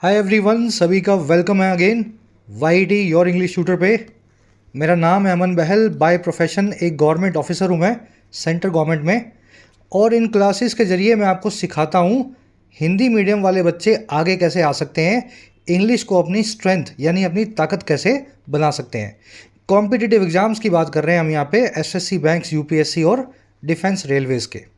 Hi everyone, सभी का welcome है again YT your English tutor पे। मेरा नाम है अमन बहल। बाय प्रोफेशन एक गवर्नमेंट ऑफिसर हूँ मैं, सेंट्रल गवर्नमेंट में। और इन क्लासेस के ज़रिए मैं आपको सिखाता हूँ हिंदी मीडियम वाले बच्चे आगे कैसे आ सकते हैं, इंग्लिश को अपनी स्ट्रेंथ यानी अपनी ताकत कैसे बना सकते हैं। कॉम्पिटिटिव एग्जाम्स की बात कर रहे हैं हम यहाँ पे, एसएससी, बैंक्स, यूपीएससी और डिफेंस रेलवेज़ के।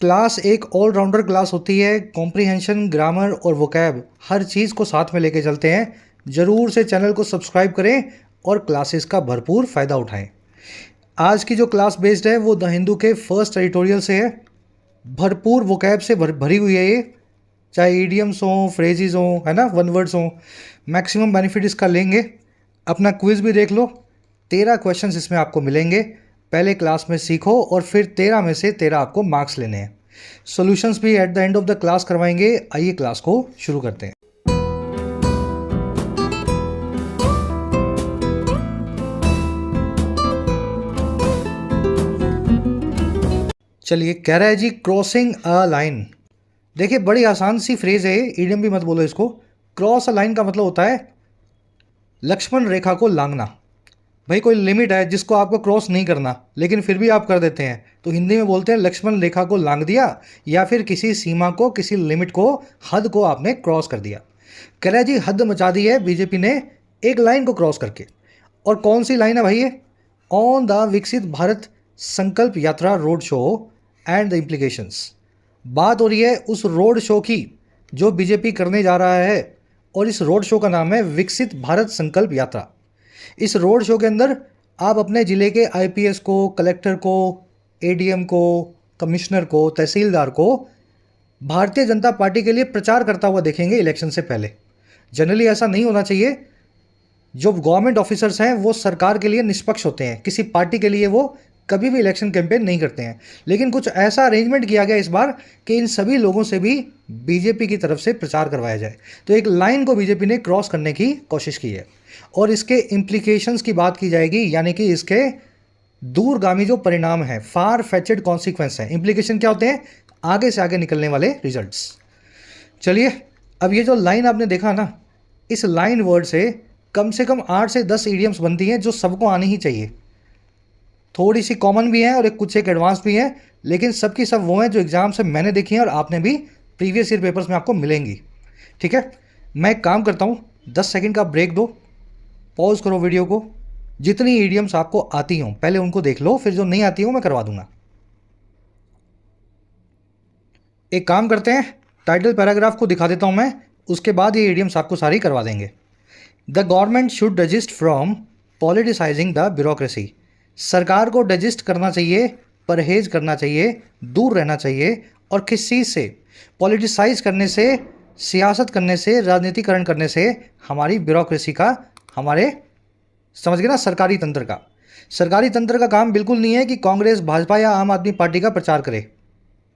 क्लास एक ऑलराउंडर क्लास होती है। कॉम्प्रिहेंशन, ग्रामर और वोकैब हर चीज़ को साथ में लेके चलते हैं। ज़रूर से चैनल को सब्सक्राइब करें और क्लासेस का भरपूर फ़ायदा उठाएं। आज की जो क्लास बेस्ड है वो द हिंदू के फर्स्ट एडिटोरियल से है। भरपूर वोकैब से भरी हुई है ये, चाहे ईडियम्स हों, फ्रेजेस हों, है ना, वन वर्ड्स हों। मैक्सिमम बेनिफिट इसका लेंगे। अपना क्विज़ भी देख लो, 13 क्वेश्चंस इसमें आपको मिलेंगे। पहले क्लास में सीखो और फिर 13 में से 13 आपको मार्क्स लेने हैं। सॉल्यूशंस भी at the end of the class करवाएंगे। आइए क्लास को शुरू करते हैं। चलिए, कह रहा है जी क्रॉसिंग अ लाइन। देखिए, बड़ी आसान सी फ्रेज है, ईडियम भी मत बोलो इसको। क्रॉस अ लाइन का मतलब होता है लक्ष्मण रेखा को लांघना। भाई कोई लिमिट है जिसको आपको क्रॉस नहीं करना, लेकिन फिर भी आप कर देते हैं, तो हिंदी में बोलते हैं लक्ष्मण रेखा को लांघ दिया, या फिर किसी सीमा को, किसी लिमिट को, हद को आपने क्रॉस कर दिया। कह रहा है जी हद मचा दी है बीजेपी ने एक लाइन को क्रॉस करके। और कौन सी लाइन है भाई ये? ऑन द विकसित भारत संकल्प यात्रा road show and the implications. बात हो रही है उस रोड शो की जो बीजेपी करने जा रहा है, और इस रोड शो का नाम है विकसित भारत संकल्प यात्रा। इस रोड शो के अंदर आप अपने ज़िले के आईपीएस को, कलेक्टर को, एडीएम को, कमिश्नर को, तहसीलदार को भारतीय जनता पार्टी के लिए प्रचार करता हुआ देखेंगे इलेक्शन से पहले। जनरली ऐसा नहीं होना चाहिए। जो गवर्नमेंट ऑफिसर्स हैं वो सरकार के लिए निष्पक्ष होते हैं, किसी पार्टी के लिए वो कभी भी इलेक्शन कैंपेन नहीं करते हैं। लेकिन कुछ ऐसा अरेंजमेंट किया गया इस बार कि इन सभी लोगों से भी बीजेपी की तरफ से प्रचार करवाया जाए। तो एक लाइन को बीजेपी ने क्रॉस करने की कोशिश की है, और इसके इम्प्लीकेशंस की बात की जाएगी, यानी कि इसके दूरगामी जो परिणाम है, फार फेचेड कॉन्सिक्वेंस है। इम्प्लीकेशन क्या होते हैं? आगे से आगे निकलने वाले रिजल्ट्स। चलिए, अब ये जो लाइन आपने देखा ना, इस लाइन वर्ड से कम 8 से 10 ईडियम्स बनती हैं जो सबको आनी ही चाहिए। थोड़ी सी कॉमन भी हैं और कुछ एक एडवांस भी हैं, लेकिन सबकी सब वो हैं जो एग्जाम से मैंने देखी हैं और आपने भी प्रीवियस ईयर पेपर्स में आपको मिलेंगी। ठीक है, मैं एक काम करता हूँ, 10 सेकंड का ब्रेक दो, पॉज करो वीडियो को। जितनी ईडियम्स आपको आती हों पहले उनको देख लो, फिर जो नहीं आती हो मैं करवा दूंगा। एक काम करते हैं, टाइटल पैराग्राफ को दिखा देता हूं मैं, उसके बाद ये ईडियम्स आपको सारी करवा देंगे। The government should desist from politicising the bureaucracy. सरकार को डेजिस्ट करना चाहिए, परहेज करना चाहिए, दूर रहना चाहिए। और किस चीज़ से? पॉलिटिसाइज करने से, सियासत करने से, राजनीतिकरण करने से, हमारी ब्यूरोक्रेसी का, हमारे, समझ गए ना, सरकारी तंत्र का। सरकारी तंत्र का काम बिल्कुल नहीं है कि कांग्रेस, भाजपा या आम आदमी पार्टी का प्रचार करे।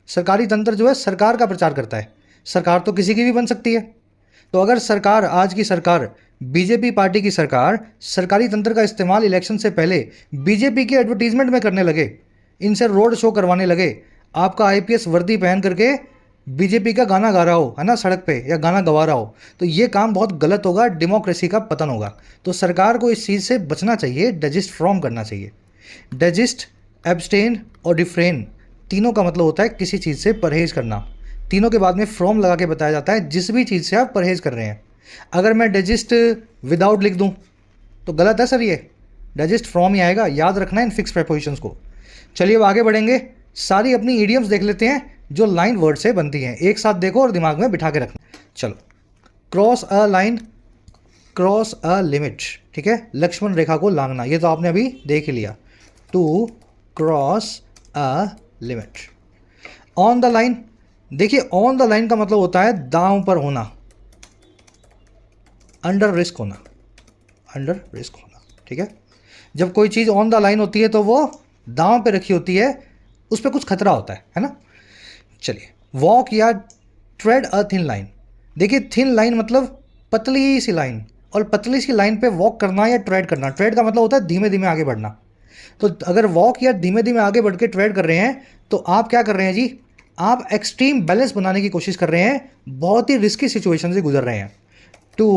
सरकारी तंत्र जो है सरकार का प्रचार करता है। सरकार तो किसी की भी बन सकती है। तो अगर सरकार, आज की सरकार, बीजेपी पार्टी की सरकार, सरकारी तंत्र का इस्तेमाल इलेक्शन से पहले बीजेपी की एडवर्टीजमेंट में करने लगे, इनसे रोड शो करवाने लगे, आपका आईपीएस वर्दी पहन करके बीजेपी का गाना गा रहा हो, है ना, सड़क पे, या गाना गवा रहा हो, तो ये काम बहुत गलत होगा, डेमोक्रेसी का पतन होगा। तो सरकार को इस चीज़ से बचना चाहिए, डेजिस्ट फ्रॉम करना चाहिए। डेजिस्ट, एब्सटेन और डिफ्रेन, तीनों का मतलब होता है किसी चीज़ से परहेज करना। तीनों के बाद में फ्रॉम लगा के बताया जाता है जिस भी चीज़ से आप परहेज कर रहे हैं। अगर मैं डेजिस्ट विदाउट लिख दूं तो गलत है सर, ये डेजिस्ट फ्रॉम ही आएगा। याद रखना है इन फिक्स प्रेपोजिशंस को। चलिए अब आगे बढ़ेंगे, सारी अपनी ईडियम्स देख लेते हैं जो लाइन वर्ड से बनती हैं। एक साथ देखो और दिमाग में बिठा के रखना। चलो, cross a line, cross a limit. ठीक है, लक्ष्मण रेखा को लांघना, ये तो आपने अभी देख ही लिया। To cross a limit. On the line, देखिए ऑन द लाइन का मतलब होता है दांव पर होना, अंडर रिस्क होना, अंडर रिस्क होना। ठीक है, जब कोई चीज़ ऑन द लाइन होती है तो वो दांव पे रखी होती है, उस पर कुछ खतरा होता है ना। चलिए, वॉक या ट्रेड अ थिन लाइन। देखिए, थिन लाइन मतलब पतली सी लाइन, और पतली सी लाइन पे वॉक करना या ट्रेड करना। ट्रेड का मतलब होता है धीमे धीमे आगे बढ़ना। तो अगर वॉक या धीमे धीमे आगे बढ़ के ट्रेड कर रहे हैं तो आप क्या कर रहे हैं जी? आप एक्सट्रीम बैलेंस बनाने की कोशिश कर रहे हैं, बहुत ही रिस्की सिचुएशन से गुजर रहे हैं। To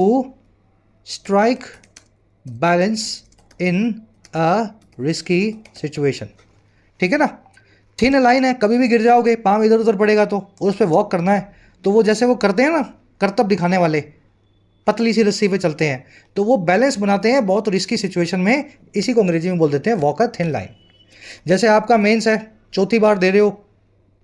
strike balance in a risky situation. ठीक है ना। थिन लाइन है, कभी भी गिर जाओगे, पाँव इधर उधर पड़ेगा तो उस पर वॉक करना है। तो वो जैसे वो करते हैं ना करतब दिखाने वाले, पतली सी रस्सी पे चलते हैं, तो वो बैलेंस बनाते हैं बहुत रिस्की सिचुएशन में। इसी को अंग्रेजी में बोल देते हैं वॉक अ थिन लाइन। जैसे आपका मेंस है, चौथी बार दे रहे हो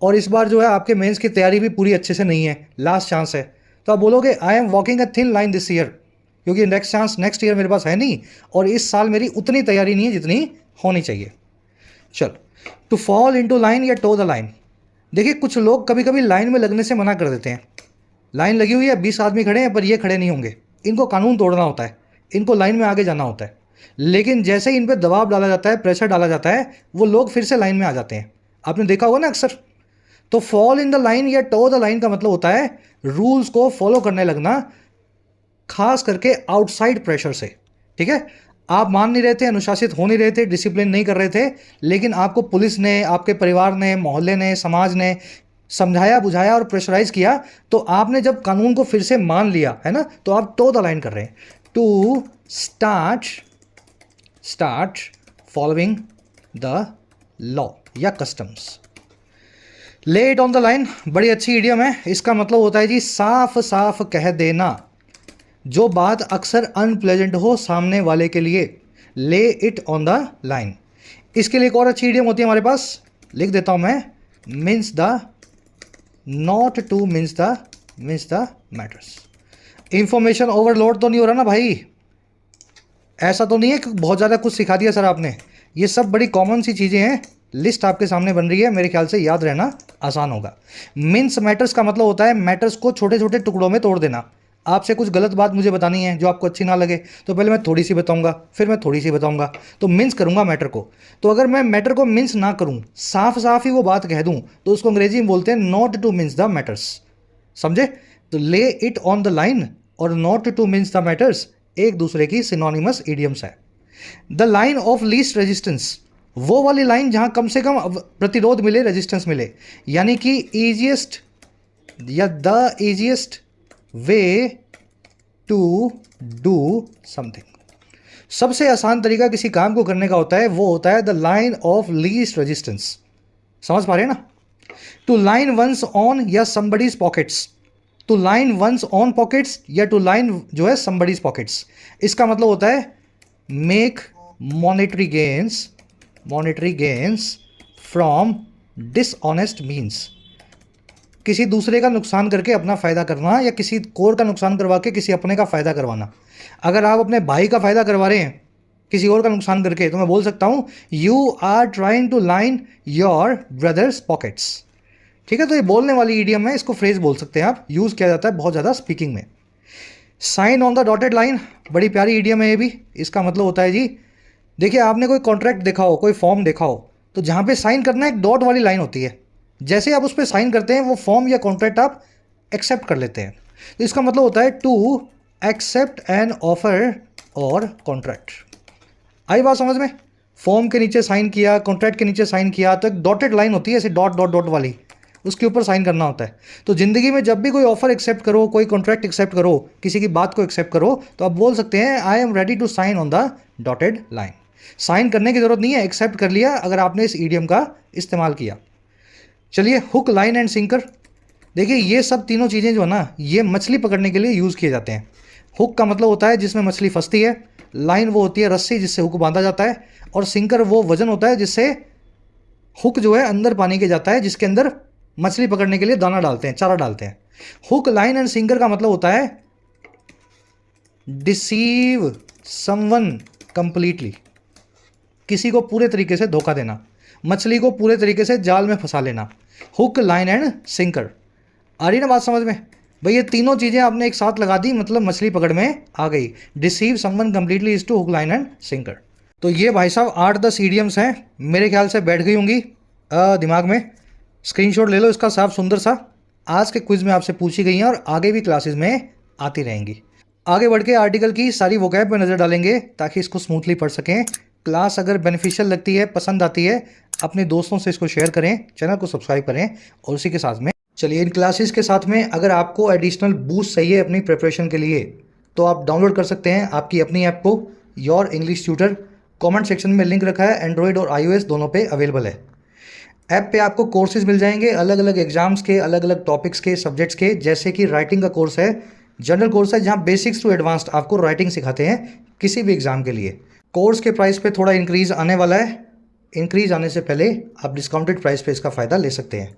और इस बार जो है आपके मेंस की तैयारी भी पूरी अच्छे से नहीं है, लास्ट चांस है, तो आप बोलोगे I am walking a thin line this year, क्योंकि नेक्स्ट चांस नेक्स्ट ईयर मेरे पास है नहीं और इस साल मेरी उतनी तैयारी नहीं है जितनी होनी चाहिए। चल, टू फॉल इनटू लाइन या टो द लाइन। देखिए कुछ लोग कभी कभी लाइन में लगने से मना कर देते हैं। लाइन लगी हुई है, 20 आदमी खड़े हैं पर ये खड़े नहीं होंगे, इनको कानून तोड़ना होता है, इनको लाइन में आगे जाना होता है। लेकिन जैसे ही इन पर दबाव डाला जाता है, प्रेशर डाला जाता है, वो लोग फिर से लाइन में आ जाते हैं। आपने देखा होगा ना अक्सर। तो फॉल इन द लाइन या टो द लाइन का मतलब होता है रूल्स को फॉलो करने लगना, खास करके आउटसाइड प्रेशर से। ठीक है, आप मान नहीं रहे थे, अनुशासित हो नहीं रहे थे, डिसिप्लिन नहीं कर रहे थे, लेकिन आपको पुलिस ने, आपके परिवार ने, मोहल्ले ने, समाज ने समझाया बुझाया और प्रेशराइज किया, तो आपने जब कानून को फिर से मान लिया है ना, तो आप टो द लाइन कर रहे हैं। To start following the law या customs. Lay it on the line, बड़ी अच्छी इडियम है। इसका मतलब होता है जी साफ साफ कह देना जो बात अक्सर अनप्लेजेंट हो सामने वाले के लिए। ले इट ऑन द लाइन। इसके लिए एक और अच्छी इडियम होती है हमारे पास, लिख देता हूं मैं, means the not two means the matters. Information overload तो नहीं हो रहा ना भाई? ऐसा तो नहीं है कि बहुत ज़्यादा कुछ सिखा दिया सर आपने। ये सब बड़ी कॉमन सी चीज़ें हैं, लिस्ट आपके सामने बन रही है, मेरे ख्याल से याद रहना आसान होगा। मीन्स मैटर्स का मतलब होता है मैटर्स को छोटे छोटे टुकड़ों में तोड़ देना। आपसे कुछ गलत बात मुझे बतानी है जो आपको अच्छी ना लगे, तो पहले मैं थोड़ी सी बताऊंगा, फिर मैं थोड़ी सी बताऊंगा, तो मिन्स करूंगा मैटर को। तो अगर मैं मैटर को मिन्स ना करूं, साफ साफ ही वो बात कह दूं, तो उसको अंग्रेजी में बोलते हैं not to mince the matters. समझे? तो lay it on the line और not to mince the matters एक दूसरे की सिनोनिमस इडियम्स है। The line of least resistance, वो वाली लाइन जहां कम से कम प्रतिरोध मिले, रेजिस्टेंस मिले, यानी कि इजिएस्ट या the easiest way to do something. सबसे आसान तरीका किसी काम को करने का होता है, वो होता है the line of least resistance. समझ पा रहे हैं ना? टू लाइन वंस ऑन या somebody's pockets. To line one's on pockets या टू लाइन जो है समबडीज पॉकेट्स, इसका मतलब होता है make monetary gains from dishonest means. किसी दूसरे का नुकसान करके अपना फ़ायदा करना, या किसी और का नुकसान करवा के किसी अपने का फ़ायदा करवाना। अगर आप अपने भाई का फ़ायदा करवा रहे हैं किसी और का नुकसान करके, तो मैं बोल सकता हूँ you are trying to line your brother's pockets. ठीक है, तो ये बोलने वाली ईडियम है, इसको फ्रेज बोल सकते हैं आप, यूज़ किया जाता है बहुत ज़्यादा स्पीकिंग में। Sign on the dotted line, बड़ी प्यारी ईडियम है ये भी। इसका मतलब होता है जी, देखिए आपने कोई कॉन्ट्रैक्ट देखा हो, कोई फॉर्म देखा हो, तो जहाँ पे साइन करना है एक डॉट वाली लाइन होती है, जैसे आप उस पर साइन करते हैं वो फॉर्म या कॉन्ट्रैक्ट आप एक्सेप्ट कर लेते हैं। तो इसका मतलब होता है टू एक्सेप्ट एन ऑफर और कॉन्ट्रैक्ट। आई बात समझ में? फॉर्म के नीचे साइन किया, कॉन्ट्रैक्ट के नीचे साइन किया, तो एक डॉटेड लाइन होती है ऐसे डॉट डॉट डॉट वाली, उसके ऊपर साइन करना होता है। तो ज़िंदगी में जब भी कोई ऑफर एक्सेप्ट करो, कोई कॉन्ट्रैक्ट एक्सेप्ट करो, किसी की बात को एक्सेप्ट करो, तो आप बोल सकते हैं I am ready to sign on the dotted line. Sign करने की जरूरत नहीं है, एक्सेप्ट कर लिया अगर आपने इस ईडियम का इस्तेमाल किया। चलिए, हुक, लाइन एंड सिंकर। देखिए ये सब तीनों चीज़ें जो है ना, ये मछली पकड़ने के लिए यूज़ किए जाते हैं। हुक का मतलब होता है जिसमें मछली फंसती है, लाइन वो होती है रस्सी जिससे हुक बांधा जाता है, और सिंकर वो वजन होता है जिससे हुक जो है अंदर पानी के जाता है, जिसके अंदर मछली पकड़ने के लिए दाना डालते हैं, चारा डालते हैं। हुक, लाइन एंड सिंकर का मतलब होता है डिसीव समवन कंप्लीटली, किसी को पूरे तरीके से धोखा देना, मछली को पूरे तरीके से जाल में फंसा लेना। Hook, line and sinker. आ रही ना बात समझ में भाई? ये तीनों चीज़ें आपने एक साथ लगा दी, मतलब मछली पकड़ में आ गई। Deceive someone completely is to hook, line and sinker. तो ये भाई साहब 8-10 ईडियम्स हैं, मेरे ख्याल से बैठ गई होंगी दिमाग में। स्क्रीनशॉट ले लो इसका साफ सुंदर सा। आज के क्विज में आपसे पूछी गई हैं और आगे भी क्लासेस में आती रहेंगी। आगे बढ़ के आर्टिकल की सारी वोकैब पे नज़र डालेंगे ताकि इसको स्मूथली पढ़ सकें। क्लास अगर बेनिफिशियल लगती है, पसंद आती है, अपने दोस्तों से इसको शेयर करें, चैनल को सब्सक्राइब करें, और उसी के साथ में चलिए इन क्लासेस के साथ में अगर आपको एडिशनल बूस्ट चाहिए अपनी प्रिपरेशन के लिए, तो आप डाउनलोड कर सकते हैं आपकी अपनी ऐप को, your English tutor. Comment section में लिंक रखा है, एंड्रॉयड और iOS दोनों पे अवेलेबल है। ऐप पे आपको कोर्सेज मिल जाएंगे अलग अलग एग्जाम्स के, अलग अलग टॉपिक्स के, सब्जेक्ट्स के। जैसे कि राइटिंग का कोर्स है, जनरल कोर्स है जहाँ बेसिक्स टू एडवांस्ड आपको राइटिंग सिखाते हैं किसी भी एग्जाम के लिए। कोर्स के प्राइस पे थोड़ा इंक्रीज़ आने वाला है। इंक्रीज़ आने से पहले आप डिस्काउंटेड प्राइस पे इसका फ़ायदा ले सकते हैं।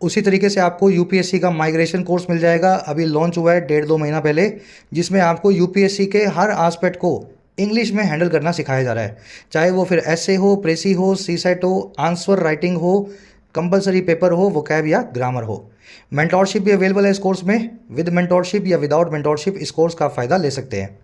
उसी तरीके से आपको यूपीएससी का माइग्रेशन कोर्स मिल जाएगा, अभी लॉन्च हुआ है 1.5-2 महीना पहले, जिसमें आपको यूपीएससी के हर आस्पेक्ट को इंग्लिश में हैंडल करना सिखाया जा रहा है। चाहे वो फिर एसे हो, प्रेसी हो, सीसेट हो, आंसर राइटिंग हो, कंपलसरी पेपर हो, वोकैब या ग्रामर हो। मेंटोरशिप भी अवेलेबल है इस कोर्स में। विद मेंटोरशिप या विदाउट मेंटोरशिप इस कोर्स का फ़ायदा ले सकते हैं।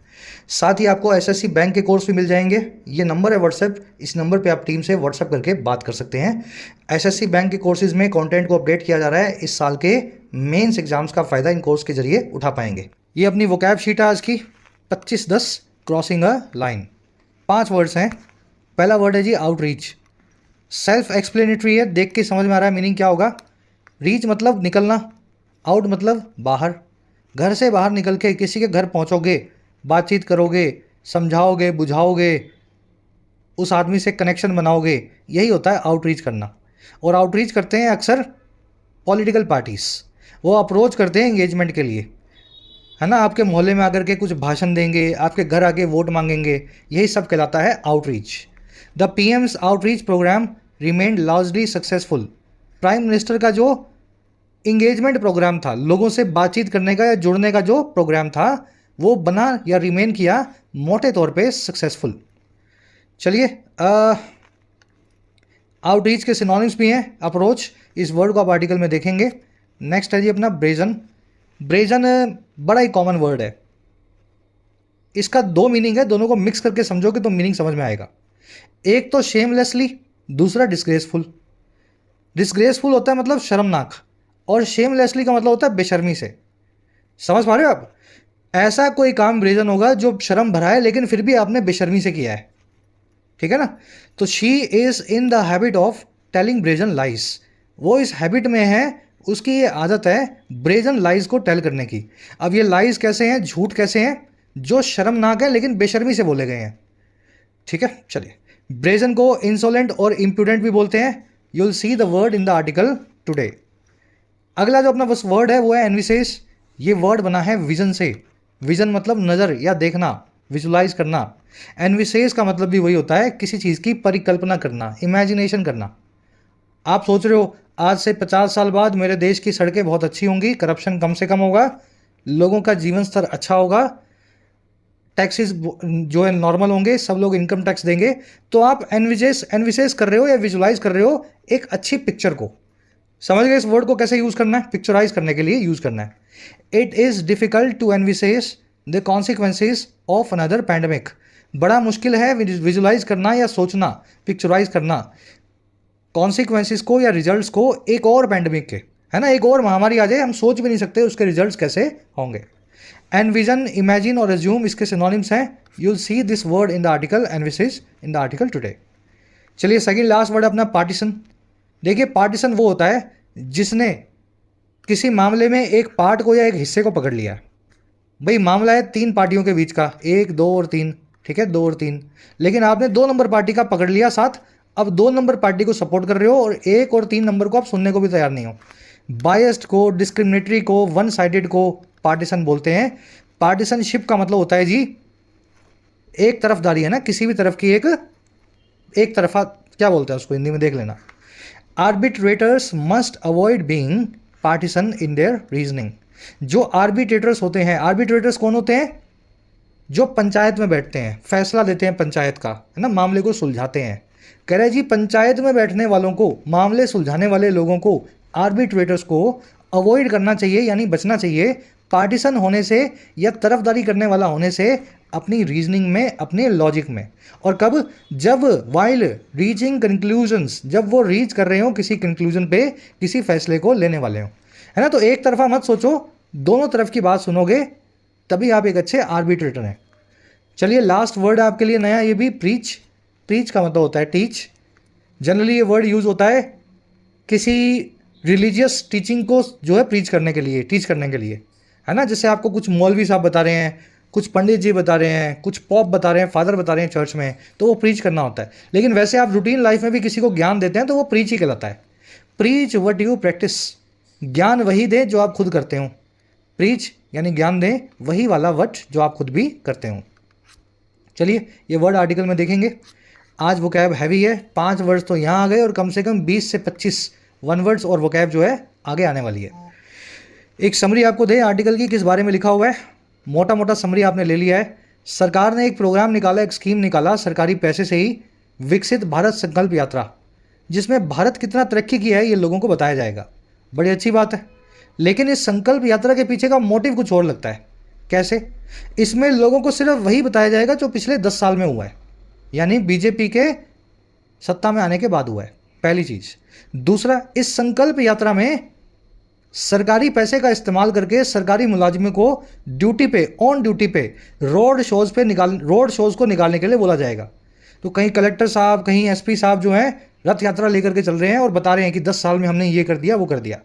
साथ ही आपको एसएससी बैंक के कोर्स भी मिल जाएंगे। ये नंबर है व्हाट्सएप, इस नंबर पे आप टीम से व्हाट्सएप करके बात कर सकते हैं। एसएससी बैंक के कोर्सेज में कंटेंट को अपडेट किया जा रहा है। इस साल के मेंस एग्जाम्स का फ़ायदा इन कोर्स के जरिए उठा पाएंगे। ये अपनी वोकैब शीट है आज की, 25-10 क्रॉसिंग अ लाइन। 5 वर्ड्स हैं। पहला वर्ड है जी आउटरीच। सेल्फ एक्सप्लेनेटरी है, देख के समझ में आ रहा है मीनिंग क्या होगा। रीच मतलब निकलना, आउट मतलब बाहर। घर से बाहर निकल के किसी के घर पहुंचोगे, बातचीत करोगे, समझाओगे, बुझाओगे, उस आदमी से कनेक्शन बनाओगे, यही होता है आउटरीच करना। और आउटरीच करते हैं अक्सर पॉलिटिकल पार्टीज़, वो अप्रोच करते हैं एंगेजमेंट के लिए, है ना। आपके मोहल्ले में आकर के कुछ भाषण देंगे, आपके घर आके वोट मांगेंगे, यही सब कहलाता है outreach. The PM's outreach programme remained largely successful. Prime minister का जो इंगेजमेंट प्रोग्राम था, लोगों से बातचीत करने का या जुड़ने का जो प्रोग्राम था, वो बना या रिमेन किया मोटे तौर पे सक्सेसफुल। चलिए, आउटरीच के सिनोनिम्स भी हैं। अप्रोच, इस वर्ड को आप आर्टिकल में देखेंगे। नेक्स्ट है जी अपना ब्रेजन। ब्रेजन बड़ा ही कॉमन वर्ड है। इसका 2 मीनिंग है, दोनों को मिक्स करके समझोगे तो मीनिंग समझ में आएगा। एक तो शेमलेसली, दूसरा डिस्ग्रेसफुल। डिस्ग्रेसफुल होता है मतलब शर्मनाक, और शेमलेसली का मतलब होता है बेशर्मी से। समझ पा रहे हो आप? ऐसा कोई काम ब्रेजन होगा जो शर्म भरा है लेकिन फिर भी आपने बेशर्मी से किया है, ठीक है ना। तो she is in the habit of telling brazen lies. वो इस हैबिट में है, उसकी ये आदत है ब्रेजन लाइज को टेल करने की। अब ये लाइज कैसे हैं, झूठ कैसे हैं, जो शर्मनाक है लेकिन बेशर्मी से बोले गए हैं, ठीक है। चलिए, ब्रेजन को इंसोलेंट और इम्प्रूडेंट भी बोलते हैं। You will see the word in the article today. अगला जो अपना बस वर्ड है वो है एनविसेस। ये वर्ड बना है विजन से। विजन मतलब नज़र या देखना, विजुलाइज करना। एनविसेस का मतलब भी वही होता है, किसी चीज़ की परिकल्पना करना, इमेजिनेशन करना। आप सोच रहे हो आज से 50 साल बाद मेरे देश की सड़कें बहुत अच्छी होंगी, करप्शन कम से कम होगा, लोगों का जीवन स्तर अच्छा होगा, टैक्सेस जो है नॉर्मल होंगे, सब लोग इनकम टैक्स देंगे। तो आप एनविसेस कर रहे हो या विजुलाइज कर रहे हो एक अच्छी पिक्चर को। समझ गए इस वर्ड को कैसे यूज़ करना है, पिक्चराइज करने के लिए यूज़ करना है। It is difficult to envisage the consequences of another pandemic. बड़ा मुश्किल है विजुलाइज करना या सोचना, पिक्चराइज करना कॉन्सिक्वेंसेज को या रिजल्ट्स को एक और पैंडमिक के, है ना। एक और महामारी आ जाए, हम सोच भी नहीं सकते उसके रिजल्ट्स कैसे होंगे। एनविजन, इमेजिन और एज्यूम इसके सिनोनिम्स हैं। You will see this word in the article envisages in the article today. चलिए, सेकंड लास्ट वर्ड अपना पार्टीशन। देखिए, पार्टीशन वो होता है जिसने किसी मामले में एक पार्ट को या एक हिस्से को पकड़ लिया है। भाई मामला है 3 पार्टियों के बीच का, 1, 2 और 3, ठीक है, 2 और 3, लेकिन आपने 2 नंबर पार्टी का पकड़ लिया साथ। अब 2 नंबर पार्टी को सपोर्ट कर रहे हो और 1 और 3 नंबर को आप सुनने को भी तैयार नहीं हो। बायस्ड को, डिस्क्रिमिनेटरी को, वन साइडेड को पार्टीशन बोलते हैं। पार्टीशनशिप का मतलब होता है जी एक तरफदारी, है ना, किसी भी तरफ की एक तरफा, क्या बोलते हैं उसको हिंदी में, देख लेना। Arbitrators must avoid being partition in their reasoning. जो आर्बिट्रेटर्स होते हैं, आर्बिट्रेटर्स कौन होते हैं? जो पंचायत में बैठते हैं, फैसला देते हैं पंचायत का, है ना, मामले को सुलझाते हैं। कह रहे जी पंचायत में बैठने वालों को, मामले सुलझाने वाले लोगों को, आर्बिट्रेटर्स को अवॉइड करना चाहिए, यानी बचना चाहिए पार्टीशन होने से या तरफदारी करने वाला होने से अपनी रीजनिंग में, अपने लॉजिक में। और कब? जब वाइल रीचिंग कंक्लूजन्स, जब वो रीच कर रहे हो किसी कंक्लूजन पे, किसी फैसले को लेने वाले हो, है ना। तो एक तरफा मत सोचो, दोनों तरफ की बात सुनोगे, तभी आप एक अच्छे आर्बिट्रेटर हैं। चलिए, लास्ट वर्ड आपके लिए नया, ये भी प्रीच। प्रीच का मतलब होता है टीच। जनरली ये वर्ड यूज़ होता है किसी रिलीजियस टीचिंग को जो है प्रीच करने के लिए, टीच करने के लिए, है ना। जैसे आपको कुछ मौलवी साहब बता रहे हैं, कुछ पंडित जी बता रहे हैं, कुछ पॉप बता रहे हैं, फादर बता रहे हैं चर्च में, तो वो प्रीच करना होता है। लेकिन वैसे आप रूटीन लाइफ में भी किसी को ज्ञान देते हैं तो वो प्रीच ही कहलाता है। प्रीच वट यू प्रैक्टिस, ज्ञान वही दे जो आप खुद करते हो। प्रीच यानी ज्ञान दें वही वाला वट जो आप खुद भी करते हो। चलिए ये वर्ड आर्टिकल में देखेंगे। आज वोकैब हैवी है, 5 वर्ड्स तो यहाँ आ गए और कम से कम 20 से 25 वन वर्ड्स और वोकैब जो है आगे आने वाली है। एक समरी आपको दे आर्टिकल की, किस बारे में लिखा हुआ है, मोटा मोटा समरी आपने ले लिया है। सरकार ने एक प्रोग्राम निकाला, एक स्कीम निकाला सरकारी पैसे से ही, विकसित भारत संकल्प यात्रा, जिसमें भारत कितना तरक्की किया है ये लोगों को बताया जाएगा। बड़ी अच्छी बात है। लेकिन इस संकल्प यात्रा के पीछे का मोटिव कुछ और लगता है। कैसे? इसमें लोगों को सिर्फ वही बताया जाएगा जो पिछले 10 साल में हुआ है, यानी बीजेपी के सत्ता में आने के बाद हुआ है, पहली चीज। दूसरा, इस संकल्प यात्रा में सरकारी पैसे का इस्तेमाल करके सरकारी मुलाजिमों को ड्यूटी पे, ऑन ड्यूटी पे रोड शोज को निकालने के लिए बोला जाएगा। तो कहीं कलेक्टर साहब, कहीं एसपी साहब जो हैं रथ यात्रा लेकर के चल रहे हैं और बता रहे हैं कि 10 साल में हमने ये कर दिया, वो कर दिया।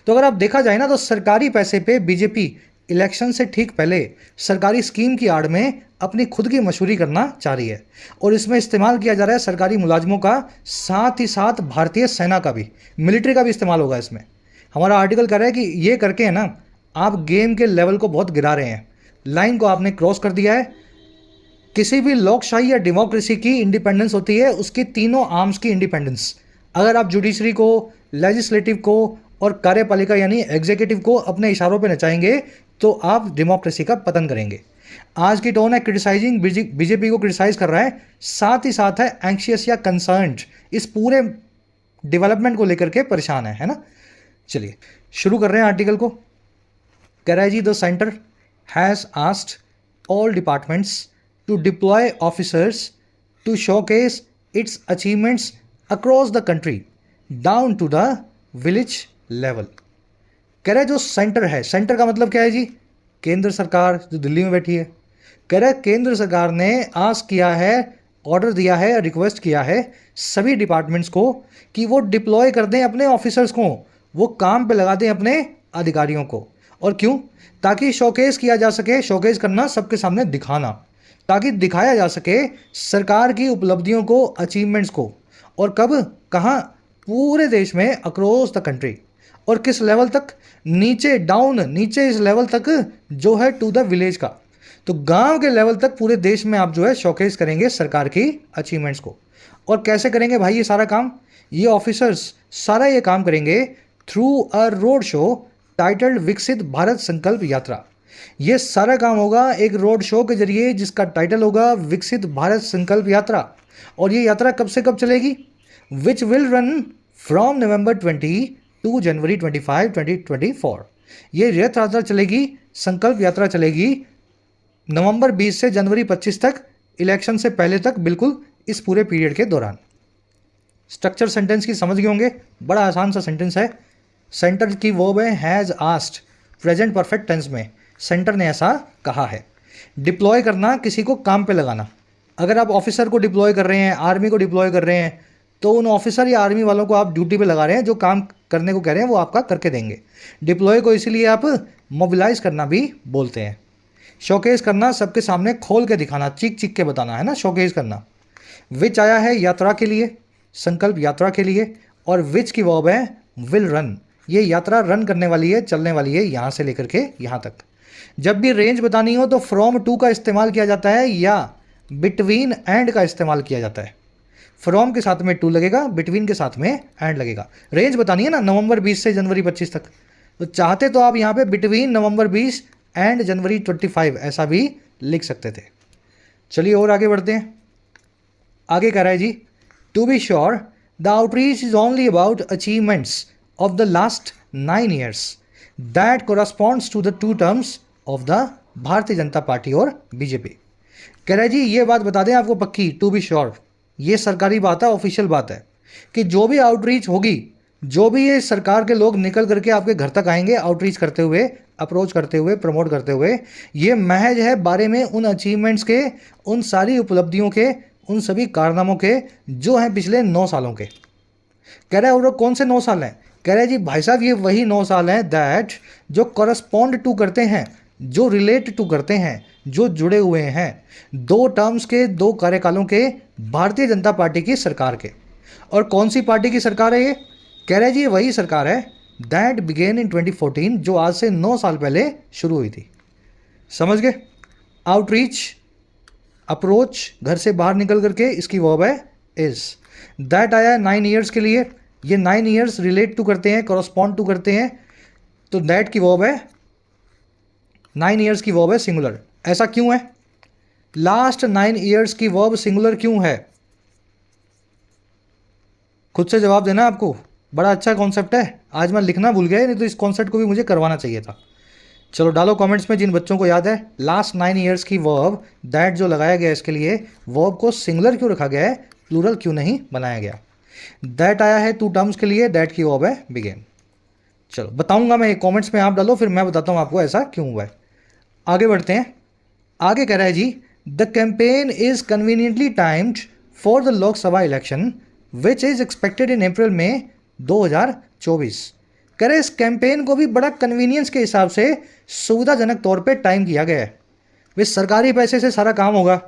तो अगर आप देखा जाए ना, तो सरकारी पैसे पे बीजेपी इलेक्शन से ठीक पहले सरकारी स्कीम की आड़ में अपनी खुद की मशहूरी करना चाह रही है, और इसमें इस्तेमाल किया जा रहा है सरकारी मुलाजिमों का, साथ ही साथ भारतीय सेना का भी, मिलिट्री का भी इस्तेमाल होगा इसमें। हमारा आर्टिकल कह रहा है कि ये करके है ना, आप गेम के लेवल को बहुत गिरा रहे हैं, लाइन को आपने क्रॉस कर दिया है। किसी भी लोकशाही या डेमोक्रेसी की इंडिपेंडेंस होती है उसकी तीनों आर्म्स की इंडिपेंडेंस। अगर आप जुडिशरी को, लेजिस्लेटिव को और कार्यपालिका यानी एग्जीक्यूटिव को अपने इशारों पे नचाएंगे तो आप डेमोक्रेसी का पतन करेंगे। आज की टोन है क्रिटिसाइजिंग, बीजेपी को क्रिटिसाइज कर रहा है, साथ ही साथ है एंक्शियस या कंसर्न्ड, इस पूरे डेवलपमेंट को लेकर के परेशान है ना। चलिए शुरू कर रहे हैं आर्टिकल को। कह रहा है जी, the centre has asked all departments to deploy officers to showcase its achievements across the country down to the village level। कह रहा है जो सेंटर है, सेंटर का मतलब क्या है जी? केंद्र सरकार जो दिल्ली में बैठी है। कह रहा है केंद्र सरकार ने आस्क किया है, ऑर्डर दिया है, रिक्वेस्ट किया है सभी डिपार्टमेंट्स को कि वो डिप्लॉय कर दें अपने ऑफिसर्स को, वो काम पे लगा दें अपने अधिकारियों को। और क्यों? ताकि शोकेस किया जा सके, शोकेस करना, सबके सामने दिखाना, ताकि दिखाया जा सके सरकार की उपलब्धियों को, अचीवमेंट्स को। और कब, कहाँ? पूरे देश में, अक्रॉस द कंट्री। और किस लेवल तक? नीचे, डाउन, नीचे इस लेवल तक जो है टू द विलेज का। तो गांव के लेवल तक पूरे देश में आप जो है शोकेस करेंगे सरकार की अचीवमेंट्स को। और कैसे करेंगे भाई ये सारा काम? ये ऑफिसर्स सारा ये काम करेंगे through a road show titled विकसित भारत संकल्प यात्रा। ये सारा काम होगा एक रोड शो के जरिए जिसका टाइटल होगा विकसित भारत संकल्प यात्रा। और ये यात्रा कब से कब चलेगी? Which will run from November 20 to January 25, 2024। ये रथ यात्रा चलेगी, संकल्प यात्रा चलेगी नवंबर 20 से जनवरी 25 तक, इलेक्शन से पहले तक, बिल्कुल इस पूरे पीरियड के दौरान। स्ट्रक्चर सेंटेंस की समझ गए होंगे, बड़ा आसान सा सेंटेंस है। सेंटर की वर्ब है has asked, present perfect tense में सेंटर ने ऐसा कहा है। डिप्लॉय करना, किसी को काम पे लगाना। अगर आप ऑफिसर को डिप्लॉय कर रहे हैं, आर्मी को डिप्लॉय कर रहे हैं, तो उन ऑफिसर या आर्मी वालों को आप ड्यूटी पे लगा रहे हैं, जो काम करने को कह रहे हैं वो आपका करके देंगे। डिप्लॉय को इसीलिए आप मोबिलाइज करना भी बोलते हैं। शोकेस करना, सबके सामने खोल के दिखाना, चीख चीख के बताना, है ना, शोकेस करना। विच आया है यात्रा के लिए, संकल्प यात्रा के लिए, और विच की वर्ब है विल रन। ये यात्रा रन करने वाली है, चलने वाली है, यहाँ से लेकर के यहाँ तक। जब भी रेंज बतानी हो तो फ्रॉम टू का इस्तेमाल किया जाता है या बिटवीन एंड का इस्तेमाल किया जाता है। फ्रॉम के साथ में टू लगेगा, बिटवीन के साथ में एंड लगेगा। रेंज बतानी है ना, नवंबर 20 से जनवरी 25 तक, तो चाहते तो आप यहाँ पे बिटवीन नवंबर 20 एंड जनवरी 25 ऐसा भी लिख सकते थे। चलिए और आगे बढ़ते हैं। आगे कह रहा है जी, to be sure the outreach is only about achievements of the last 9 years that corresponds to the 2 terms of the Bharatiya Janata party और बीजेपी। कह रहा है जी ये बात बता दें आपको पक्की, टू बी श्योर, ये सरकारी बात है, ऑफिशियल बात है, कि जो भी आउटरीच होगी, जो भी ये सरकार के लोग निकल करके आपके घर तक आएंगे आउटरीच करते हुए, अप्रोच करते हुए, प्रमोट करते हुए, ये महज है बारे में उन अचीवमेंट्स के, उन सारी उपलब्धियों के, उन सभी कारनामों के जो हैं पिछले 9 सालों के। कह रहा है और कौन से 9 साल हैं? कह रहे हैं जी भाई साहब ये वही 9 साल हैं दैट जो करस्पॉन्ड टू करते हैं जो रिलेट टू करते हैं, जो जुड़े हुए हैं 2 टर्म्स के, 2 कार्यकालों के भारतीय जनता पार्टी की सरकार के। और कौन सी पार्टी की सरकार है ये? कह रहे जी ये वही सरकार है दैट बिगेन इन 2014, जो आज से 9 साल पहले शुरू हुई थी। समझ गए? आउटरीच, अप्रोच, घर से बाहर निकल करके, इसकी वर्ब है इज। दैट आया है 9 ईयर्स के लिए, ये 9 ईयर्स रिलेट टू करते हैं, करस्पॉन्ड टू करते हैं, तो दैट की वर्ब है, 9 ईयर्स की वर्ब है सिंगुलर। ऐसा क्यों है? लास्ट 9 ईयर्स की वर्ब सिंगुलर क्यों है? खुद से जवाब देना आपको। बड़ा अच्छा कॉन्सेप्ट है, आज मैं लिखना भूल गया, नहीं तो इस कॉन्सेप्ट को भी मुझे करवाना चाहिए था। चलो डालो कमेंट्स में जिन बच्चों को याद है, लास्ट 9 ईयर्स की वर्ब दैट जो लगाया गया इसके लिए, वर्ब को सिंगुलर क्यों रखा गया है, प्लूरल क्यों नहीं बनाया गया? दैट आया है 2 टर्म्स के लिए, दैट की वर्ब है बिगेन। चलो बताऊंगा मैं, कमेंट्स में आप डालो, फिर मैं बताता हूं आपको ऐसा क्यों हुआ है। आगे बढ़ते हैं। आगे कह रहा है जी, the campaign is conveniently timed for the Lok Sabha election which is expected in April में 2024। कह रहे इस कैंपेन को भी बड़ा कन्वीनियंस के हिसाब से सुविधाजनक तौर पे टाइम किया गया है। वे सरकारी पैसे से सारा काम होगा,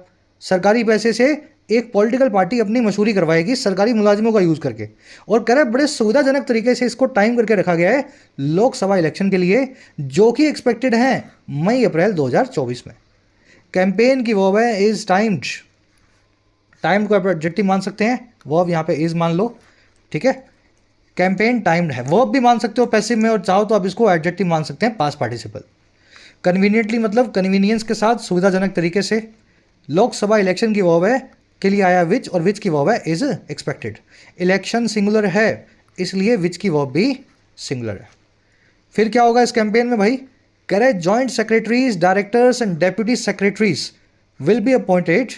सरकारी पैसे से एक पॉलिटिकल पार्टी अपनी मशहूरी करवाएगी सरकारी मुलाजिमों का यूज़ करके। और कह रहे बड़े सुविधाजनक तरीके से इसको टाइम करके रखा गया है लोकसभा इलेक्शन के लिए, जो कि एक्सपेक्टेड हैं मई अप्रैल 2024 में। कैंपेन की वर्ब है इज टाइम्ड, टाइम्ड को आप एडजेक्टिव मान सकते हैं, वर्ब यहाँ पे इज मान लो, ठीक है। कैंपेन टाइम्ड है, वर्ब भी मान सकते हो पैसिव में, और चाहो तो आप इसको एडजेक्टिव मान सकते हैं पास्ट पार्टिसिपल। कन्वीनियंटली मतलब कन्वीनियंस के साथ, सुविधाजनक तरीके से। लोकसभा इलेक्शन की वर्ब है के लिए आया विच, और विच की वर्ब है इज एक्सपेक्टेड। इलेक्शन सिंगुलर है इसलिए विच की वर्ब भी सिंगुलर है। फिर क्या होगा इस कैंपेन में भाई? कह रहे joint secretaries, directors and deputy secretaries will be appointed,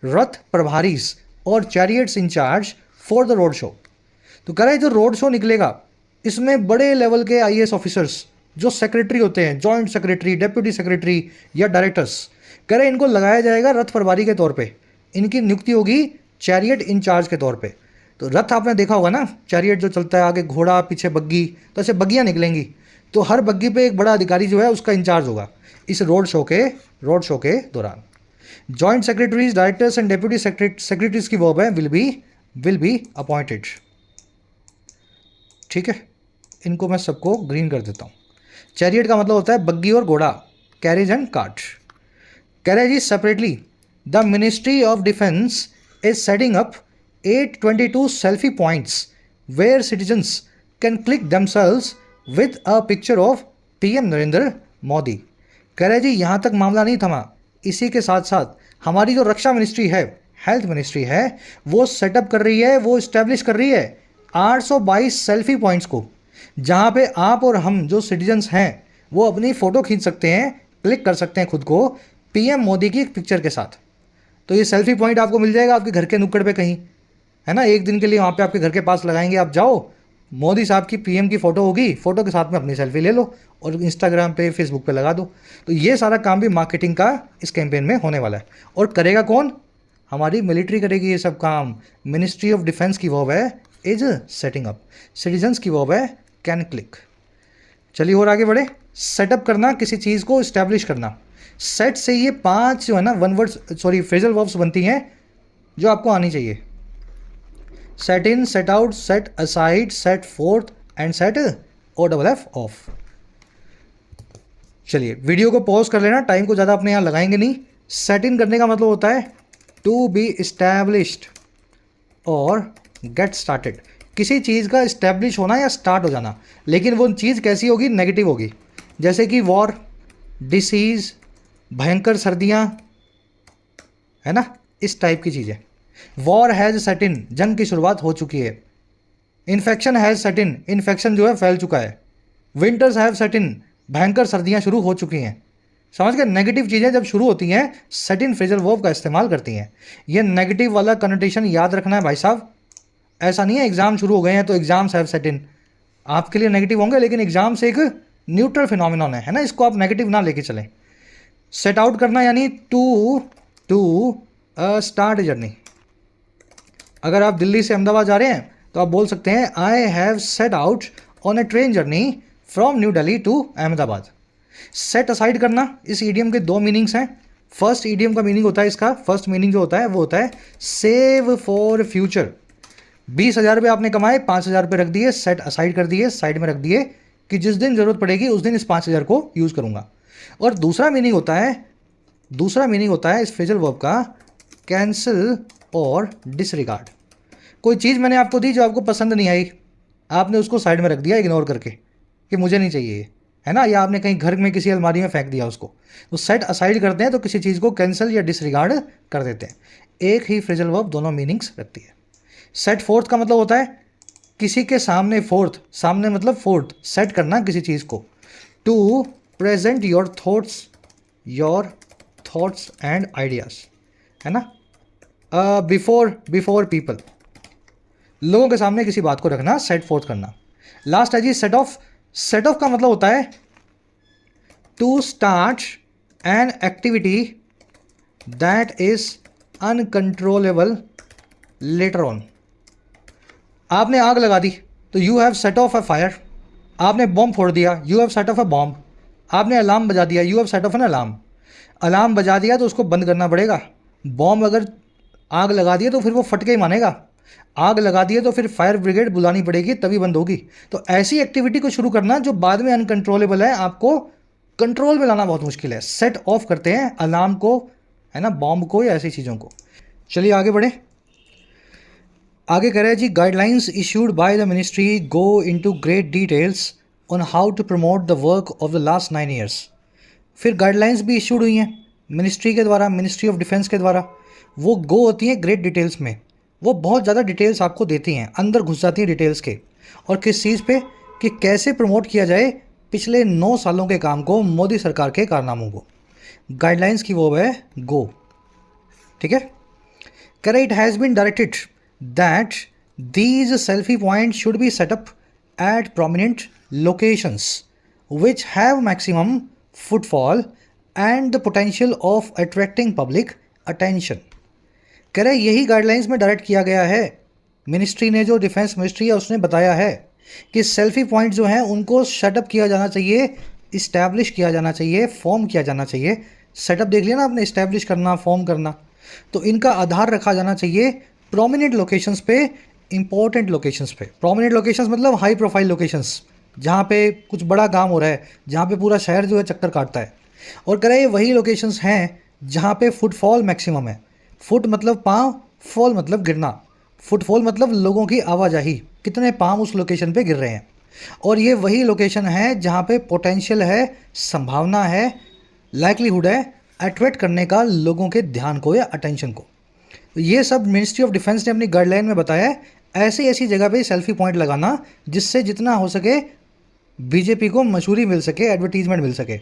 रथ प्रभारीज और chariots in charge for the road show. तो कह रहे जो रोड शो निकलेगा इसमें बड़े लेवल के आईएएस ऑफिसर्स जो सेक्रेटरी होते हैं, जॉइंट सेक्रेटरी, डेप्यूटी सेक्रेटरी या डायरेक्टर्स, कह रहे इनको लगाया जाएगा रथ प्रभारी के तौर पे। इनकी नियुक्ति होगी चैरियट इंचार्ज के तौर पे। तो रथ आपने देखा होगा ना, चैरियट जो चलता है, आगे घोड़ा पीछे बग्गी, तो ऐसे बग्गियाँ निकलेंगी, तो हर बग्गी पे एक बड़ा अधिकारी जो है उसका इंचार्ज होगा इस रोड शो के दौरान। Joint secretaries, directors and deputy secretaries की वर्ब है विल बी अपॉइंटेड, ठीक है। इनको मैं सबको ग्रीन कर देता हूँ। चैरियट का मतलब होता है बग्गी और घोड़ा, कैरेज एंड कार्ट। कह रहे जी separately the ministry of defence is setting up 822 selfie points where citizens can click themselves with a picture of PM Narendra Modi. कह रहे जी यहाँ तक मामला नहीं थमा, इसी के साथ साथ हमारी जो रक्षा मिनिस्ट्री है, हेल्थ मिनिस्ट्री है, वो सेटअप कर रही है, वो इस्टेब्लिश कर रही है 822 सेल्फी पॉइंट्स को, जहाँ पे आप और हम जो सिटीजन्स हैं वो अपनी फ़ोटो खींच सकते हैं, क्लिक कर सकते हैं खुद को पीएम मोदी की एक पिक्चर के साथ। तो ये सेल्फी पॉइंट आपको मिल जाएगा आपके घर के नुक्कड़ पे कहीं, है ना, एक दिन के लिए वहाँ पे आपके घर के पास लगाएंगे, आप जाओ, मोदी साहब की पीएम की फ़ोटो होगी, फ़ोटो के साथ में अपनी सेल्फी ले लो और इंस्टाग्राम पे, फेसबुक पे लगा दो। तो ये सारा काम भी मार्केटिंग का इस कैंपेन में होने वाला है। और करेगा कौन? हमारी मिलिट्री करेगी ये सब काम। मिनिस्ट्री ऑफ डिफेंस की वर्ब है इज सेटिंग अप, सिटीजन्स की वर्ब है कैन क्लिक। चलिए और आगे बढ़े। सेटअप करना, किसी चीज़ को इस्टेब्लिश करना। सेट से ये 5 जो है ना फ्रेजल वर्ब्स बनती हैं जो आपको आनी चाहिए। Set in, set out, set aside, set fourth and set OFF of. चलिए वीडियो को पॉज कर लेना, टाइम को ज़्यादा अपने यहाँ लगाएंगे नहीं। सेट इन करने का मतलब होता है टू बी इस्टेब्लिश्ड और गेट स्टार्टेड, किसी चीज़ का इस्टेब्लिश होना या स्टार्ट हो जाना। लेकिन वो चीज़ कैसी होगी? नेगेटिव होगी, जैसे कि वॉर, डिसीज़, भयंकर सर्दियाँ, है ना, इस टाइप की चीज़ें। वॉर हैज़ सेट इन, जंग की शुरुआत हो चुकी है। Infection has set in, infection जो है फैल चुका है। विंटर्स हैव सेट इन, भयंकर सर्दियाँ शुरू हो चुकी हैं। समझ गए? नेगेटिव चीज़ें जब शुरू होती हैं सेट इन फ्रेजल वर्ब का इस्तेमाल करती हैं। ये नेगेटिव वाला कनोटेशन याद रखना है भाई साहब। ऐसा नहीं है एग्ज़ाम शुरू हो गए हैं तो एग्जाम्स हैव सेट इन, आपके लिए नेगेटिव होंगे, लेकिन एग्जाम्स एक न्यूट्रल फिनोमिनॉन है ना, इसको आप नेगेटिव ना लेके चलें। सेट आउट करना यानी टू स्टार्ट जर्नी। अगर आप दिल्ली से अहमदाबाद जा रहे हैं तो आप बोल सकते हैं I have set out on a train journey from New Delhi to Ahmedabad. Set aside करना, इस ईडियम के दो मीनिंग्स हैं। फर्स्ट ईडियम का मीनिंग होता है, इसका फर्स्ट मीनिंग जो होता है वो होता है सेव फॉर फ्यूचर। 20,000 रुपये आपने कमाए, 5,000 रुपये रख दिए, सेट असाइड कर दिए, साइड में रख दिए कि जिस दिन जरूरत पड़ेगी उस दिन इस 5,000 को यूज़ करूँगा। और दूसरा मीनिंग होता है इस फ्रेजल वर्ब का कैंसिल और डिसरिगार्ड। कोई चीज़ मैंने आपको दी जो आपको पसंद नहीं आई, आपने उसको साइड में रख दिया इग्नोर करके कि मुझे नहीं चाहिए ये, है ना, या आपने कहीं घर में किसी अलमारी में फेंक दिया उसको। तो सेट असाइड करते हैं तो किसी चीज़ को कैंसिल या डिसरिगार्ड कर देते हैं। एक ही फ्रेजल वर्ब दोनों मीनिंग्स रखती है। सेट फोर्थ का मतलब होता है किसी के सामने, सामने मतलब फोर्थ, सेट करना किसी चीज़ को। To present your thoughts and ideas, है ना, बिफोर पीपल, लोगों के सामने किसी बात को रखना, सेट फोर्थ करना। लास्ट है जी सेट ऑफ। सेट ऑफ का मतलब होता है to start an activity that is uncontrollable later on. आपने आग लगा दी तो you have set off a fire. आपने बॉम्ब फोड़ दिया, you have set off a bomb. आपने अलार्म बजा दिया, you have set off an alarm. Alarm बजा दिया तो उसको बंद करना पड़ेगा। बॉम्ब अगर आग लगा दिए तो फिर वो फट के ही मानेगा। आग लगा दिए तो फिर फायर ब्रिगेड बुलानी पड़ेगी तभी बंद होगी। तो ऐसी एक्टिविटी को शुरू करना जो बाद में अनकंट्रोलेबल है, आपको कंट्रोल में लाना बहुत मुश्किल है, सेट ऑफ करते हैं अलार्म को, है ना, बॉम्ब को या ऐसी चीज़ों को। चलिए आगे बढ़े। आगे कह रहे हैं जी guidelines issued by the ministry go into great details on how to promote the work of the last 9 years. फिर गाइडलाइंस भी इशूड हुई हैं मिनिस्ट्री के द्वारा, मिनिस्ट्री ऑफ डिफेंस के द्वारा। वो गो होती हैं ग्रेट डिटेल्स में, वो बहुत ज़्यादा डिटेल्स आपको देती हैं, अंदर घुस जाती हैं डिटेल्स के। और किस चीज़ पे, कि कैसे प्रमोट किया जाए पिछले 9 सालों के काम को, मोदी सरकार के कारनामों को। गाइडलाइंस की वो है गो, ठीक है। कह रहे it has been directed that these selfie point should be set up at prominent locations which have maximum footfall and the potential of attracting public attention. कह रहे यही गाइडलाइंस में डायरेक्ट किया गया है मिनिस्ट्री ने, जो डिफेंस मिनिस्ट्री है उसने बताया है कि सेल्फी पॉइंट जो हैं उनको सेटअप किया जाना चाहिए, इस्टेब्लिश किया जाना चाहिए, फॉर्म किया जाना चाहिए। सेटअप देख लिया ना आपने, इस्टेब्लिश करना, फॉर्म करना। तो इनका आधार रखा जाना चाहिए प्रोमिनेंट लोकेशंस पे, इंपॉर्टेंट लोकेशंस पे। प्रोमिनेंट लोकेशंस मतलब हाई प्रोफाइल लोकेशंस, जहाँ पे कुछ बड़ा काम हो रहा है, जहाँ पे पूरा शहर जो है चक्कर काटता है। और कह रहे वही लोकेशंस हैं जहाँ पे फुटफॉल मैक्सिमम है। फुट मतलब पाँव, फॉल मतलब गिरना। फुटफॉल मतलब लोगों की आवाजाही, कितने पाँव उस लोकेशन पे गिर रहे हैं। और ये वही लोकेशन है जहाँ पे पोटेंशियल है, संभावना है, लाइकलीहुड है अट्रैक्ट करने का लोगों के ध्यान को या अटेंशन को। तो ये सब मिनिस्ट्री ऑफ डिफेंस ने अपनी गाइडलाइन में बताया है। ऐसी ऐसी जगह पे सेल्फी पॉइंट लगाना जिससे जितना हो सके बीजेपी को मशहूरी मिल सके, एडवर्टीजमेंट मिल सके।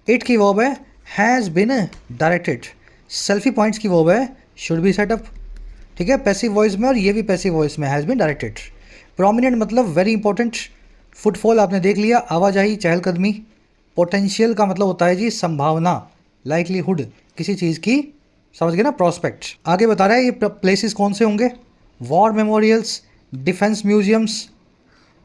इट की वर्ब है has been directed. Selfie points की वर्ब है शुड बी सेटअप, ठीक है, पैसिव वॉइस में, और ये भी पैसिव वॉइस में, हैज़ बिन डायरेक्टेड। प्रोमिनेंट मतलब वेरी इंपॉर्टेंट। फुटफॉल आपने देख लिया, आवाजाही, चहलकदमी। पोटेंशियल का मतलब होता है जी संभावना, लाइकलीहुड किसी चीज़ की, समझ गए ना, प्रोस्पेक्ट। आगे बता रहा है ये प्लेसेस कौन से होंगे। War memorials, defence museums,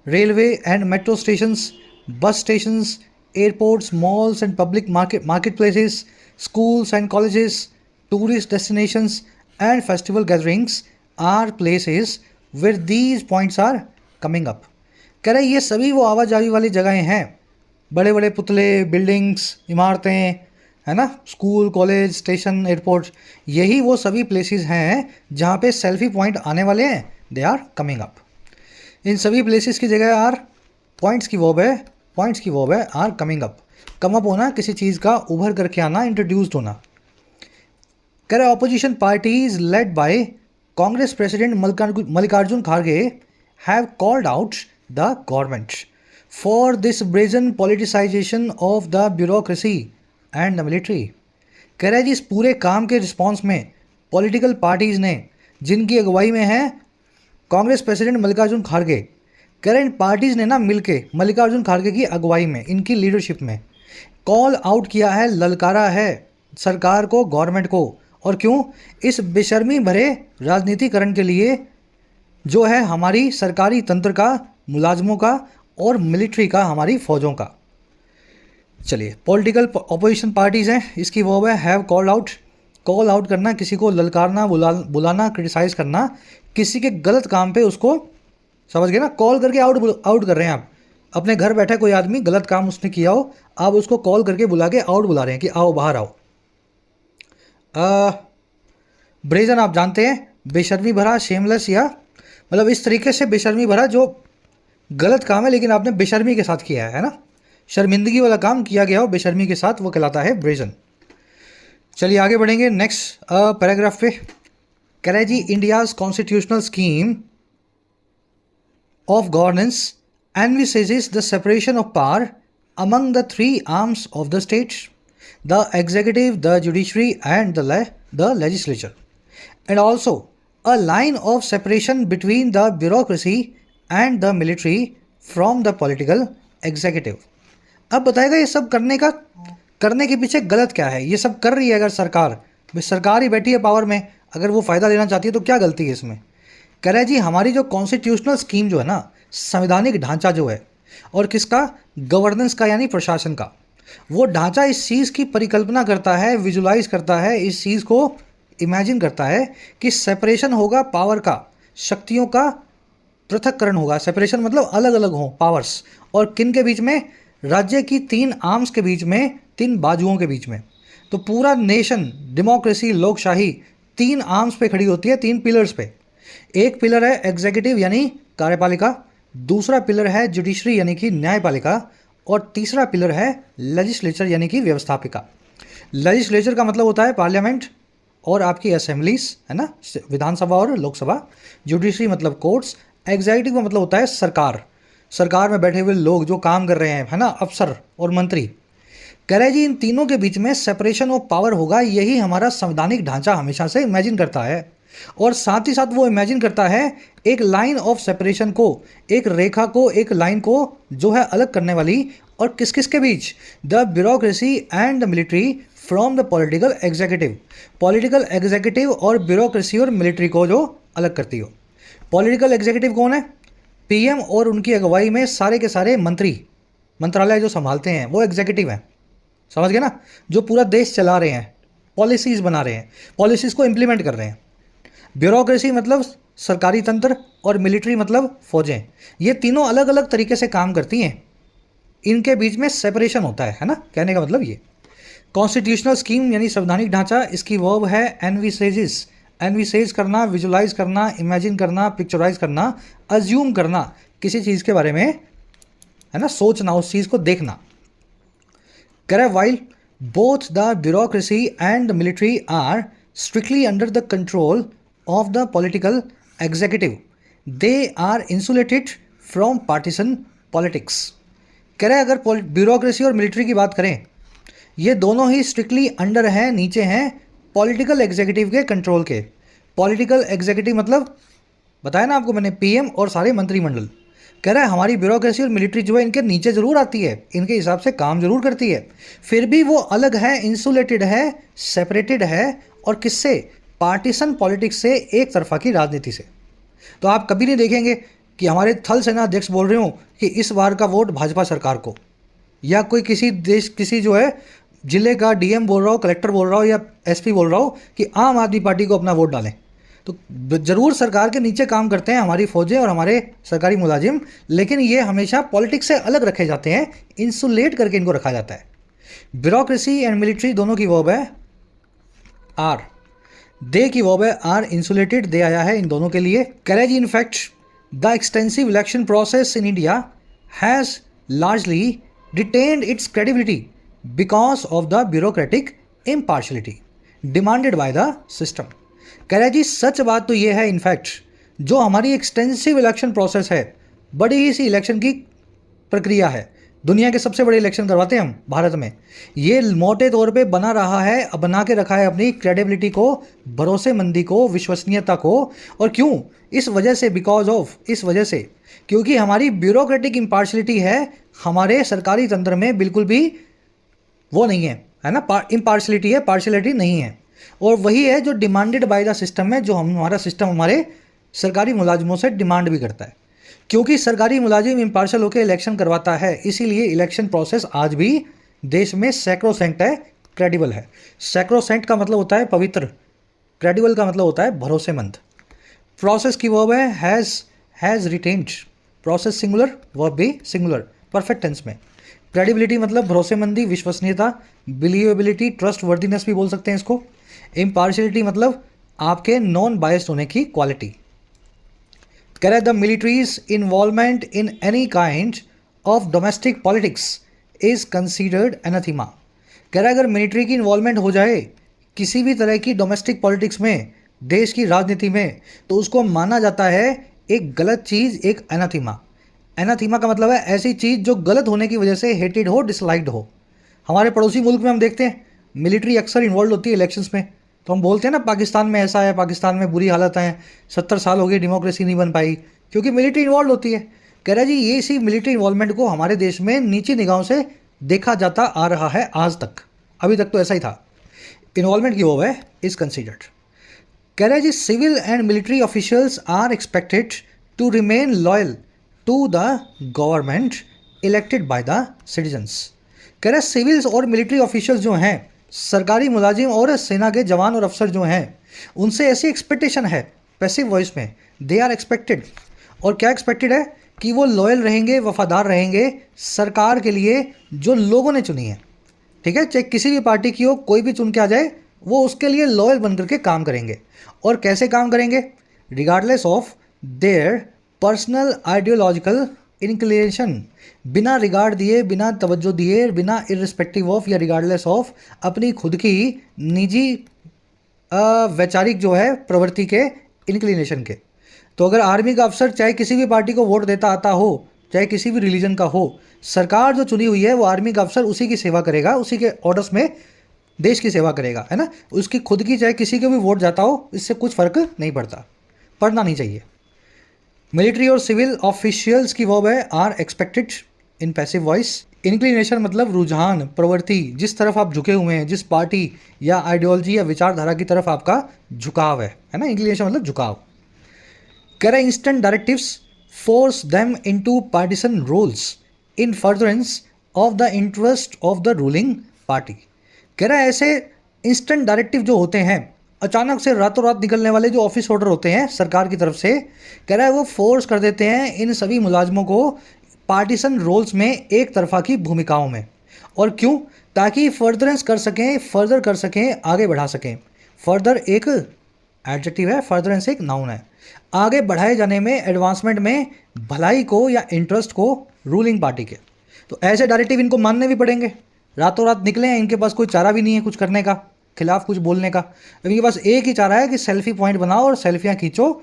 railway and metro stations, bus stations, airports, malls and public market places, schools and colleges, tourist destinations and festival gatherings are places where these points are coming up। कह रहे ये सभी वो आवाजाही वाली जगहें हैं, बड़े बड़े पुतले, बिल्डिंग्स, इमारतें, है ना, स्कूल, कॉलेज, स्टेशन, एयरपोर्ट, यही वो सभी प्लेसेस हैं जहाँ पे सेल्फी पॉइंट आने वाले हैं, दे आर कमिंग अप। इन सभी प्लेसेस की जगह आर, पॉइंट्स की वर्ब है are coming up. Come up होना, किसी चीज़ का उभर करके आना, इंट्रोड्यूस्ड होना। कह रहे opposition parties led by Congress president Mallikarjun खड़गे have called out the government for this brazen politicisation of the bureaucracy and the military. कह रहे जी इस पूरे काम के रिस्पॉन्स में पॉलिटिकल पार्टीज़ ने, जिनकी अगुवाई में है कांग्रेस प्रेसिडेंट मल्लिकार्जुन खड़गे, कह रहे इन पार्टीज़ ने ना मिलके मल्लिकार्जुन खड़गे की अगुवाई में, इनकी लीडरशिप में कॉल आउट किया है, ललकारा है सरकार को, गवर्नमेंट को। और क्यों? इस बेशर्मी भरे राजनीतिकरण के लिए जो है हमारी सरकारी तंत्र का, मुलाजमों का और मिलिट्री का, हमारी फौजों का। चलिए, पॉलिटिकल अपोजिशन पार्टीज़ हैं, इसकी वर्ब है have called out. Call out करना, किसी को ललकारना, बुलाना, क्रिटिसाइज़ करना, किसी के गलत काम पे उसको, समझ गए ना, कॉल करके आउट कर रहे हैं आप। अपने घर बैठे कोई आदमी गलत काम उसने किया हो, आप उसको कॉल करके बुला के आउट बुला रहे हैं कि आओ बाहर आओ। ब्रेजन आप जानते हैं, बेशर्मी भरा, शेमलेस, या मतलब इस तरीके से बेशर्मी भरा जो गलत काम है लेकिन आपने बेशर्मी के साथ किया है ना, शर्मिंदगी वाला काम किया गया हो बेशर्मी के साथ, वो कहलाता है ब्रेजन। चलिए आगे बढ़ेंगे नेक्स्ट पैराग्राफ पे। कह रहे जी, India's constitutional scheme of governance envisages the separation of power among the three arms of the state, the executive, the judiciary, and the legislature, and also a line of separation between the bureaucracy and the military from the political executive। अब बताएगा ये सब करने के पीछे गलत क्या है। ये सब कर रही है अगर सरकार ही बैठी है पावर में, अगर वो फ़ायदा लेना चाहती है तो क्या गलती है इसमें। कह रहा है जी, हमारी जो कॉन्स्टिट्यूशनल स्कीम जो है ना, संवैधानिक ढांचा जो है, और किसका, गवर्नेंस का यानी प्रशासन का, वो ढांचा इस चीज़ की परिकल्पना करता है, विजुलाइज करता है, इस चीज़ को इमेजिन करता है कि सेपरेशन होगा पावर का, शक्तियों का पृथक्करण होगा। सेपरेशन मतलब अलग अलग हों पावर्स, और किन के बीच में, राज्य की 3 आर्म्स के बीच में, 3 बाजुओं के बीच में। तो पूरा नेशन, डेमोक्रेसी, लोकशाही 3 आर्म्स पे खड़ी होती है, 3 पिलर्स पे। एक पिलर है एग्जीक्यूटिव यानी कार्यपालिका, दूसरा पिलर है जुडिशरी यानी कि न्यायपालिका, और तीसरा पिलर है लेजिस्लेचर यानी कि व्यवस्थापिका। लेजिस्लेचर का मतलब होता है पार्लियामेंट और आपकी असेंबलीज, है ना, विधानसभा और लोकसभा। जुडिशरी मतलब कोर्ट्स। एग्जीक्यूटिव का मतलब होता है सरकार में बैठे हुए लोग जो काम कर रहे हैं, है ना, अफसर और मंत्री। कह रहे जी, इन तीनों के बीच में सेपरेशन ऑफ पावर होगा, यही हमारा संवैधानिक ढांचा हमेशा से इमेजिन करता है। और साथ ही साथ वो इमेजिन करता है एक लाइन ऑफ सेपरेशन को, एक रेखा को, एक लाइन को जो है अलग करने वाली, और किस किस के बीच, the bureaucracy and the military from the political executive. Political executive और ब्यूरोक्रेसी और मिलिट्री को जो अलग करती हो। पॉलिटिकल एग्जीक्यूटिव कौन है, पीएम और उनकी अगुवाई में सारे के सारे मंत्रालय जो संभालते हैं वो एग्जीक्यूटिव हैं, समझ गए ना, जो पूरा देश चला रहे हैं, पॉलिसीज़ बना रहे हैं, पॉलिसीज़ को इम्प्लीमेंट कर रहे हैं। ब्यूरोक्रेसी मतलब सरकारी तंत्र, और मिलिट्री मतलब फौजें। ये तीनों अलग अलग तरीके से काम करती हैं, इनके बीच में सेपरेशन होता है ना, कहने का मतलब ये। कॉन्स्टिट्यूशनल स्कीम यानी संवैधानिक ढांचा, इसकी वर्ब है एनविसेजेस। एनविसेज करना, विजुलाइज करना, इमेजिन करना, पिक्चराइज करना, अज्यूम करना, किसी चीज़ के बारे में, है ना, सोचना, उस चीज़ को देखना। कह रहा है, while both the bureaucracy and the military are strictly under the control of the political executive, they are insulated from partisan politics। कह रहे हैं अगर ब्यूरोक्रेसी और मिलिट्री की बात करें, ये दोनों ही स्ट्रिक्टली अंडर हैं, नीचे हैं पॉलिटिकल एग्जीक्यूटिव के कंट्रोल के। पॉलिटिकल एग्जीक्यूटिव मतलब बताया ना आपको मैंने, पीएम और सारे मंत्रिमंडल। कह रहा है हमारी ब्यूरोक्रेसी और मिलिट्री जो है इनके नीचे ज़रूर आती है, इनके हिसाब से काम ज़रूर करती है, फिर भी वो अलग है, इंसुलेटेड है, सेपरेटेड है, और किससे, पार्टीसन पॉलिटिक्स से, एक तरफा की राजनीति से। तो आप कभी नहीं देखेंगे कि हमारे थल सेना अध्यक्ष बोल रहे हो कि इस बार का वोट भाजपा सरकार को, या कोई किसी जो है जिले का डीएम बोल रहा हो, कलेक्टर बोल रहा हो, या एसपी बोल रहा हो कि आम आदमी पार्टी को अपना वोट डालें। तो ज़रूर सरकार के नीचे काम करते हैं हमारी फौजें और हमारे सरकारी मुलाजिम, लेकिन ये हमेशा पॉलिटिक्स से अलग रखे जाते हैं, इंसुलेट करके इनको रखा जाता है। ब्यूरोक्रेसी एंड मिलिट्री दोनों की वर्ब है आर, दे की वर्ब है आर, इंसुलेटेड दे आया है इन दोनों के लिए। कह रहे जी, in fact the extensive election process in India has largely retained its credibility because of the bureaucratic impartiality demanded by the system. कह रहे जी, सच बात तो ये है इनफैक्ट जो हमारी एक्सटेंसिव इलेक्शन प्रोसेस है, बड़ी ही सी इलेक्शन की प्रक्रिया है, दुनिया के सबसे बड़े इलेक्शन करवाते हैं हम भारत में, ये मोटे तौर पे बना के रखा है अपनी क्रेडिबिलिटी को, भरोसेमंदी को, विश्वसनीयता को। और क्यों, इस वजह से, बिकॉज ऑफ, इस वजह से, क्योंकि हमारी ब्यूरोक्रेटिक इम्पार्शलिटी है, हमारे सरकारी तंत्र में बिल्कुल भी वो नहीं है ना, इम्पार्शलिटी है, पार्शलिटी नहीं है। और वही है जो डिमांडेड बाय द सिस्टम है, जो हमारा सिस्टम हमारे सरकारी मुलाजिमों से डिमांड भी करता है। क्योंकि सरकारी मुलाजिम इम्पार्शल होकर इलेक्शन करवाता है, इसीलिए इलेक्शन प्रोसेस आज भी देश में सैक्रोसेंट है, क्रेडिबल है। सैक्रोसेंट का मतलब होता है पवित्र, क्रेडिबल का मतलब होता है भरोसेमंद। प्रोसेस की वर्ब है has retained, process singular, verb भी सिंगुलर, परफेक्ट टेंस में। क्रेडिबिलिटी मतलब भरोसेमंदी, विश्वसनीयता, बिलीवेबिलिटी, ट्रस्ट वर्दीनेस भी बोल सकते हैं इसको। इम्पार्शियलिटी मतलब आपके नॉन बायस्ड होने की क्वालिटी। कह रहा है the military's involvement in any kind of domestic politics is considered anathema. कह रहा है अगर मिलिट्री की इन्वॉल्वमेंट हो जाए किसी भी तरह की डोमेस्टिक पॉलिटिक्स में, देश की राजनीति में, तो उसको माना जाता है एक गलत चीज़, एक एनाथीमा। एनाथीमा का मतलब है ऐसी चीज़ जो गलत होने की वजह से हेटेड हो, डिसलाइक्ड हो। हमारे पड़ोसी मुल्क में हम देखते हैं मिलिट्री अक्सर इन्वॉल्व होती है इलेक्शंस में, तो हम बोलते हैं ना पाकिस्तान में ऐसा है, पाकिस्तान में बुरी हालत है, 70 साल हो गए डेमोक्रेसी नहीं बन पाई, क्योंकि मिलिट्री इन्वॉल्व होती है। कह रहा है जी ये इसी मिलिट्री इन्वॉल्वमेंट को हमारे देश में नीची निगाहों से देखा जाता आ रहा है आज तक, अभी तक तो ऐसा ही था। इन्वॉल्वमेंट की वो है इज कंसिडर्ड। कह रहा है जी civil and military officials are expected to remain loyal to the government elected by the citizens. कह रहा है सिविल्स और मिलिट्री ऑफिशियल्स जो हैं, सरकारी मुलाजिम और सेना के जवान और अफसर जो हैं, उनसे ऐसी एक्सपेक्टेशन है पैसिव वॉइस में, दे आर एक्सपेक्टेड। और क्या एक्सपेक्टेड है कि वो लॉयल रहेंगे, वफादार रहेंगे सरकार के लिए जो लोगों ने चुनी है। ठीक है, चाहे किसी भी पार्टी की हो, कोई भी चुन के आ जाए, वो उसके लिए लॉयल बन करके काम करेंगे। और कैसे काम करेंगे? Regardless of their personal ideological inclination, बिना रिगार्ड दिए, बिना तवज्जो दिए, बिना इर्रिस्पेक्टिव ऑफ या रिगार्डलेस ऑफ अपनी खुद की निजी वैचारिक जो है प्रवृत्ति के, इंक्लिनेशन के। तो अगर आर्मी का अफसर चाहे किसी भी पार्टी को वोट देता आता हो, चाहे किसी भी रिलीजन का हो, सरकार जो चुनी हुई है वो आर्मी का अफसर उसी की सेवा करेगा, उसी के ऑर्डर्स में देश की सेवा करेगा, है ना। उसकी खुद की चाहे किसी को भी वोट जाता हो, इससे कुछ फ़र्क नहीं पड़ता, पढ़ना नहीं चाहिए। मिलिट्री और सिविल ऑफिशियल्स की वर्ब है are expected in passive voice. Inclination मतलब रुझान, प्रवृत्ति, जिस तरफ आप झुके हुए हैं, जिस पार्टी या आइडियोलॉजी या विचारधारा की तरफ आपका झुकाव है ना। इंक्लिनेशन मतलब झुकाव। कह रहा है instant directives force them into partisan roles in furtherance of the interest of the ruling party. कह रहा है ऐसे इंस्टेंट डायरेक्टिव जो होते हैं, अचानक से रातों रात निकलने वाले जो ऑफिस ऑर्डर होते हैं सरकार की तरफ से, कह रहा है वो फोर्स कर देते हैं इन सभी मुलाजमों को पार्टीसन रोल्स में, एक तरफा की भूमिकाओं में। और क्यों? ताकि फर्दरेंस कर सकें, फर्दर कर सकें, आगे बढ़ा सकें। फर्दर एक एडजेक्टिव है, फर्दरेंस एक नाउन है। आगे बढ़ाए जाने में, एडवांसमेंट में, भलाई को या इंटरेस्ट को रूलिंग पार्टी के। तो ऐसे डायरेक्टिव इनको मानने भी पड़ेंगे। रातों रात निकले हैं, इनके पास कोई चारा भी नहीं है कुछ करने का, खिलाफ कुछ बोलने का। इनके पास एक ही चारा है कि सेल्फी पॉइंट बनाओ और सेल्फियाँ खींचो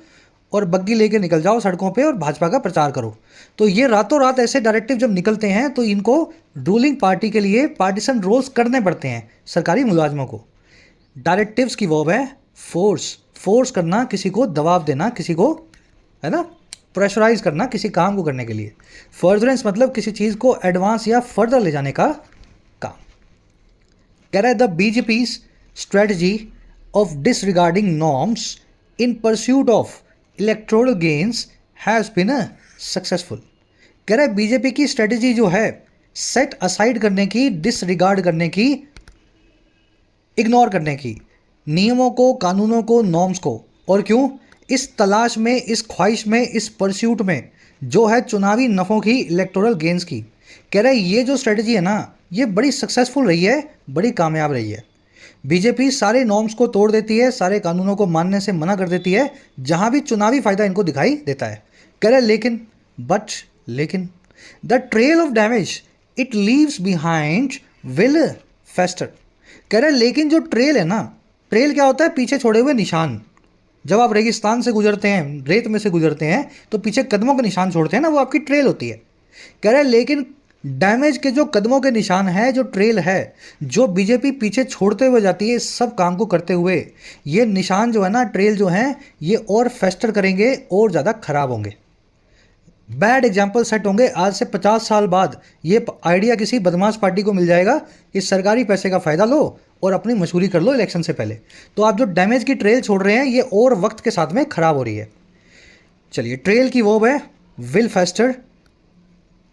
और बग्गी लेके निकल जाओ सड़कों पे और भाजपा का प्रचार करो। तो ये रातों रात ऐसे डायरेक्टिव जब निकलते हैं तो इनको रूलिंग पार्टी के लिए पार्टीसन रोल्स करने पड़ते हैं सरकारी मुलाजमों को। डायरेक्टिव्स की वर्ब है फोर्स, फोर्स करना, किसी को दबाव देना, किसी को, है ना, प्रेशराइज करना किसी काम को करने के लिए। फर्दरेंस मतलब किसी चीज़ को एडवांस या फर्दर ले जाने का काम। कह रहा है the BJP's strategy of disregarding norms in pursuit of electoral gains has been successful. कह रहा है बीजेपी की स्ट्रेटजी जो है सेट असाइड करने की, डिसरिगार्ड करने की, इग्नोर करने की, नियमों को, कानूनों को, नॉर्म्स को। और क्यों? इस तलाश में, इस ख्वाहिश में, इस परस्यूट में जो है चुनावी नफ़ों की, इलेक्टोरल गेन्स की। कह रहा है ये जो स्ट्रेटजी है ना, ये बड़ी सक्सेसफुल रही है, बड़ी कामयाब रही है। बीजेपी सारे नॉर्म्स को तोड़ देती है, सारे कानूनों को मानने से मना कर देती है जहां भी चुनावी फायदा इनको दिखाई देता है। कह रहे लेकिन, बट लेकिन, the trail of damage it leaves behind will fester. कह रहे लेकिन जो ट्रेल है ना, ट्रेल क्या होता है? पीछे छोड़े हुए निशान। जब आप रेगिस्तान से गुजरते हैं, रेत में से गुजरते हैं, तो पीछे कदमों के निशान छोड़ते हैं ना, वो आपकी ट्रेल होती है। कह रहे लेकिन डैमेज के जो कदमों के निशान है, जो ट्रेल है, जो बीजेपी पीछे छोड़ते हुए जाती है इस सब काम को करते हुए, ये निशान जो है ना, ट्रेल जो हैं, ये और फेस्टर करेंगे और ज़्यादा खराब होंगे। बैड एग्जाम्पल सेट होंगे। आज से 50 साल बाद ये आइडिया किसी बदमाश पार्टी को मिल जाएगा कि सरकारी पैसे का फ़ायदा लो और अपनी मशहूरी कर लो इलेक्शन से पहले। तो आप जो डैमेज की ट्रेल छोड़ रहे हैं, ये और वक्त के साथ में ख़राब हो रही है। चलिए, ट्रेल की वर्ब है विल फेस्टर,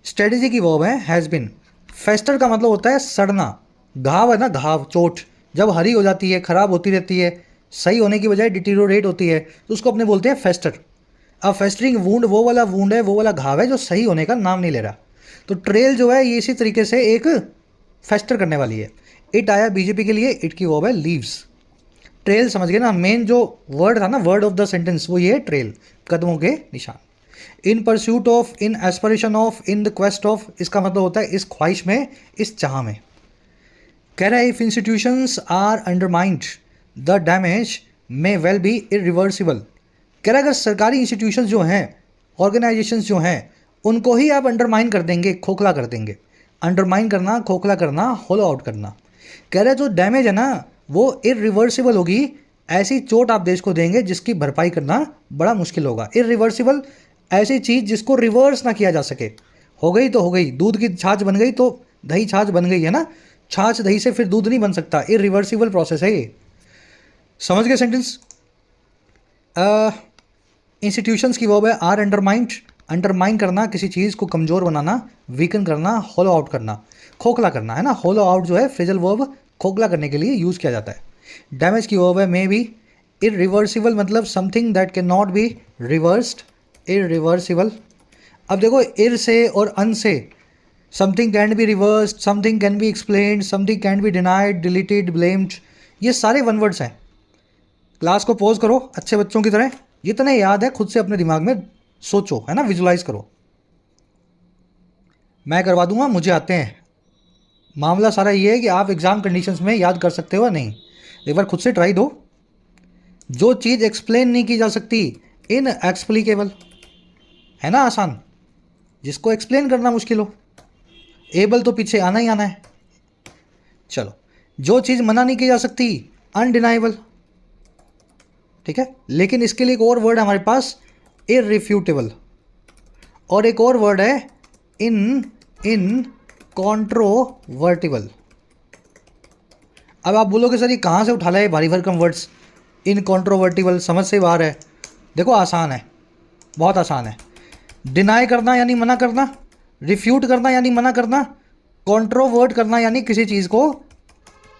स्ट्रेटजी की वर्ब है हैज़ बिन, फेस्टर का मतलब होता है सड़ना, घाव है ना, घाव, चोट जब हरी हो जाती है, खराब होती रहती है, सही होने की बजाय डिटीरियोरेट होती है, तो उसको अपने बोलते हैं फेस्टर। अब फेस्टरिंग वूंड वो वाला वूंड है, वो वाला घाव है जो सही होने का नाम नहीं ले रहा। तो ट्रेल जो है ये इसी तरीके से एक फेस्टर करने वाली है। इट आया बीजेपी के लिए, इट की वर्ब है लीव्स। ट्रेल समझ गए ना, मेन जो वर्ड था ना, वर्ड ऑफ द सेंटेंस, वो ये है ट्रेल, कदमों के निशान। In pursuit of, in aspiration of, in the quest of, इसका मतलब होता है इस ख्वाहिश में, इस चाह में। कह रहा है if institutions are undermined the damage may well be irreversible. कह रहा है अगर सरकारी इंस्टीट्यूशंस जो हैं, ऑर्गेनाइजेशंस जो हैं, उनको ही आप अंडरमाइन कर देंगे, खोखला कर देंगे। अंडरमाइन करना, खोखला करना, होलो आउट करना। कह रहे जो डैमेज है ना वो इरिवर्सिबल होगी। ऐसी चोट आप देश को देंगे जिसकी भरपाई करना बड़ा मुश्किल होगा। इरिवर्सिबल, ऐसी चीज़ जिसको रिवर्स ना किया जा सके। हो गई तो हो गई, दूध की छाछ बन गई तो दही छाछ बन गई है ना, छाछ दही से फिर दूध नहीं बन सकता। इरिवर्सिबल प्रोसेस है ये। समझ गए सेंटेंस? इंस्टीट्यूशंस की वर्ब है आर अंडरमाइंड। अंडरमाइन करना, किसी चीज़ को कमज़ोर बनाना, वीकन करना, होलो आउट करना, खोखला करना, है ना। होलो आउट जो है फ्रेजल वर्ब खोखला करने के लिए यूज़ किया जाता है। डैमेज की वर्ब है मे बी। इरिवर्सिबल मतलब something that can not be reversed, irreversible. अब देखो इर से और अन से, something can be reversed, something can be explained, something can be denied, deleted, blamed, ये सारे वन वर्ड्स हैं। क्लास को पॉज करो अच्छे बच्चों की तरह, जितने याद है खुद से अपने दिमाग में सोचो, है ना, विजुलाइज करो। मैं करवा दूंगा, मुझे आते हैं। मामला सारा ये है कि आप एग्ज़ाम कंडीशंस में याद कर सकते हो या नहीं, एक बार खुद से ट्राई दो। जो चीज़ एक्सप्लेन नहीं की जा सकती, इन एक्सप्लिकेबल, है ना, आसान। जिसको एक्सप्लेन करना मुश्किल हो, एबल तो पीछे आना ही आना है। चलो, जो चीज़ मना नहीं की जा सकती, अनडिनाइबल, ठीक है। लेकिन इसके लिए एक और वर्ड है हमारे पास, इररिफ्यूटेबल, और एक और वर्ड है इनकॉन्ट्रोवर्टिबल। अब आप बोलोगे सर ये कहाँ से उठा लाए भारी भरकम वर्ड्स, इनकॉन्ट्रोवर्टिबल, समझ से बाहर है। देखो आसान है, बहुत आसान है। डिनाई करना यानी मना करना, रिफ्यूट करना यानी मना करना, कॉन्ट्रोवर्ट करना यानी किसी चीज़ को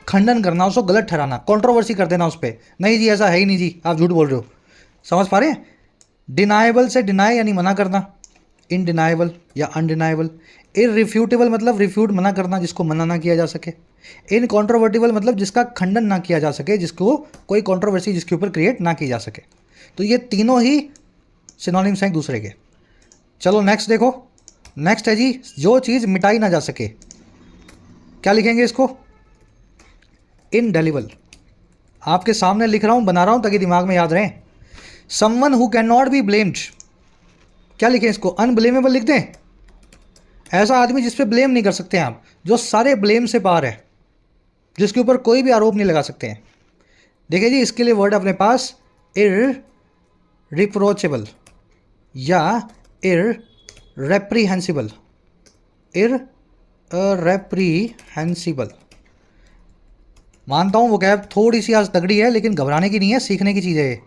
खंडन करना, उसको गलत ठहराना, कंट्रोवर्सी कर देना उस पर, नहीं जी ऐसा है ही नहीं जी, आप झूठ बोल रहे हो। समझ पा रहे हैं? डिनाइबल से डिनाई यानी मना करना, इनडिनाइबल या अनडिनाइबल। इररिफ्यूटेबल मतलब रिफ्यूट, मना करना, जिसको मना ना किया जा सके। इनकॉन्ट्रोवर्टिबल मतलब जिसका खंडन ना किया जा सके, जिसको कोई कंट्रोवर्सी जिसके ऊपर क्रिएट ना की जा सके। तो ये तीनों ही सिनोनिम्स हैं एक दूसरे के। चलो नेक्स्ट देखो। नेक्स्ट है जी जो चीज़ मिटाई ना जा सके। क्या लिखेंगे इसको? इनडेलिबल। आपके सामने लिख रहा हूं, बना रहा हूं ताकि दिमाग में याद रहे। Someone who can not be blamed, क्या लिखें इसको? अनब्लेमेबल लिख दें। ऐसा आदमी जिस पे ब्लेम नहीं कर सकते हैं आप, जो सारे ब्लेम से पार है, जिसके ऊपर कोई भी आरोप नहीं लगा सकते हैं। देखिए जी इसके लिए वर्ड अपने पास इररिप्रोचेबल या इररेप्रीहेंसिबल। इररेप्रीहेंसिबल, मानता हूँ वो कैब थोड़ी सी आज तगड़ी है, लेकिन घबराने की नहीं है, सीखने की चीज़ है ये।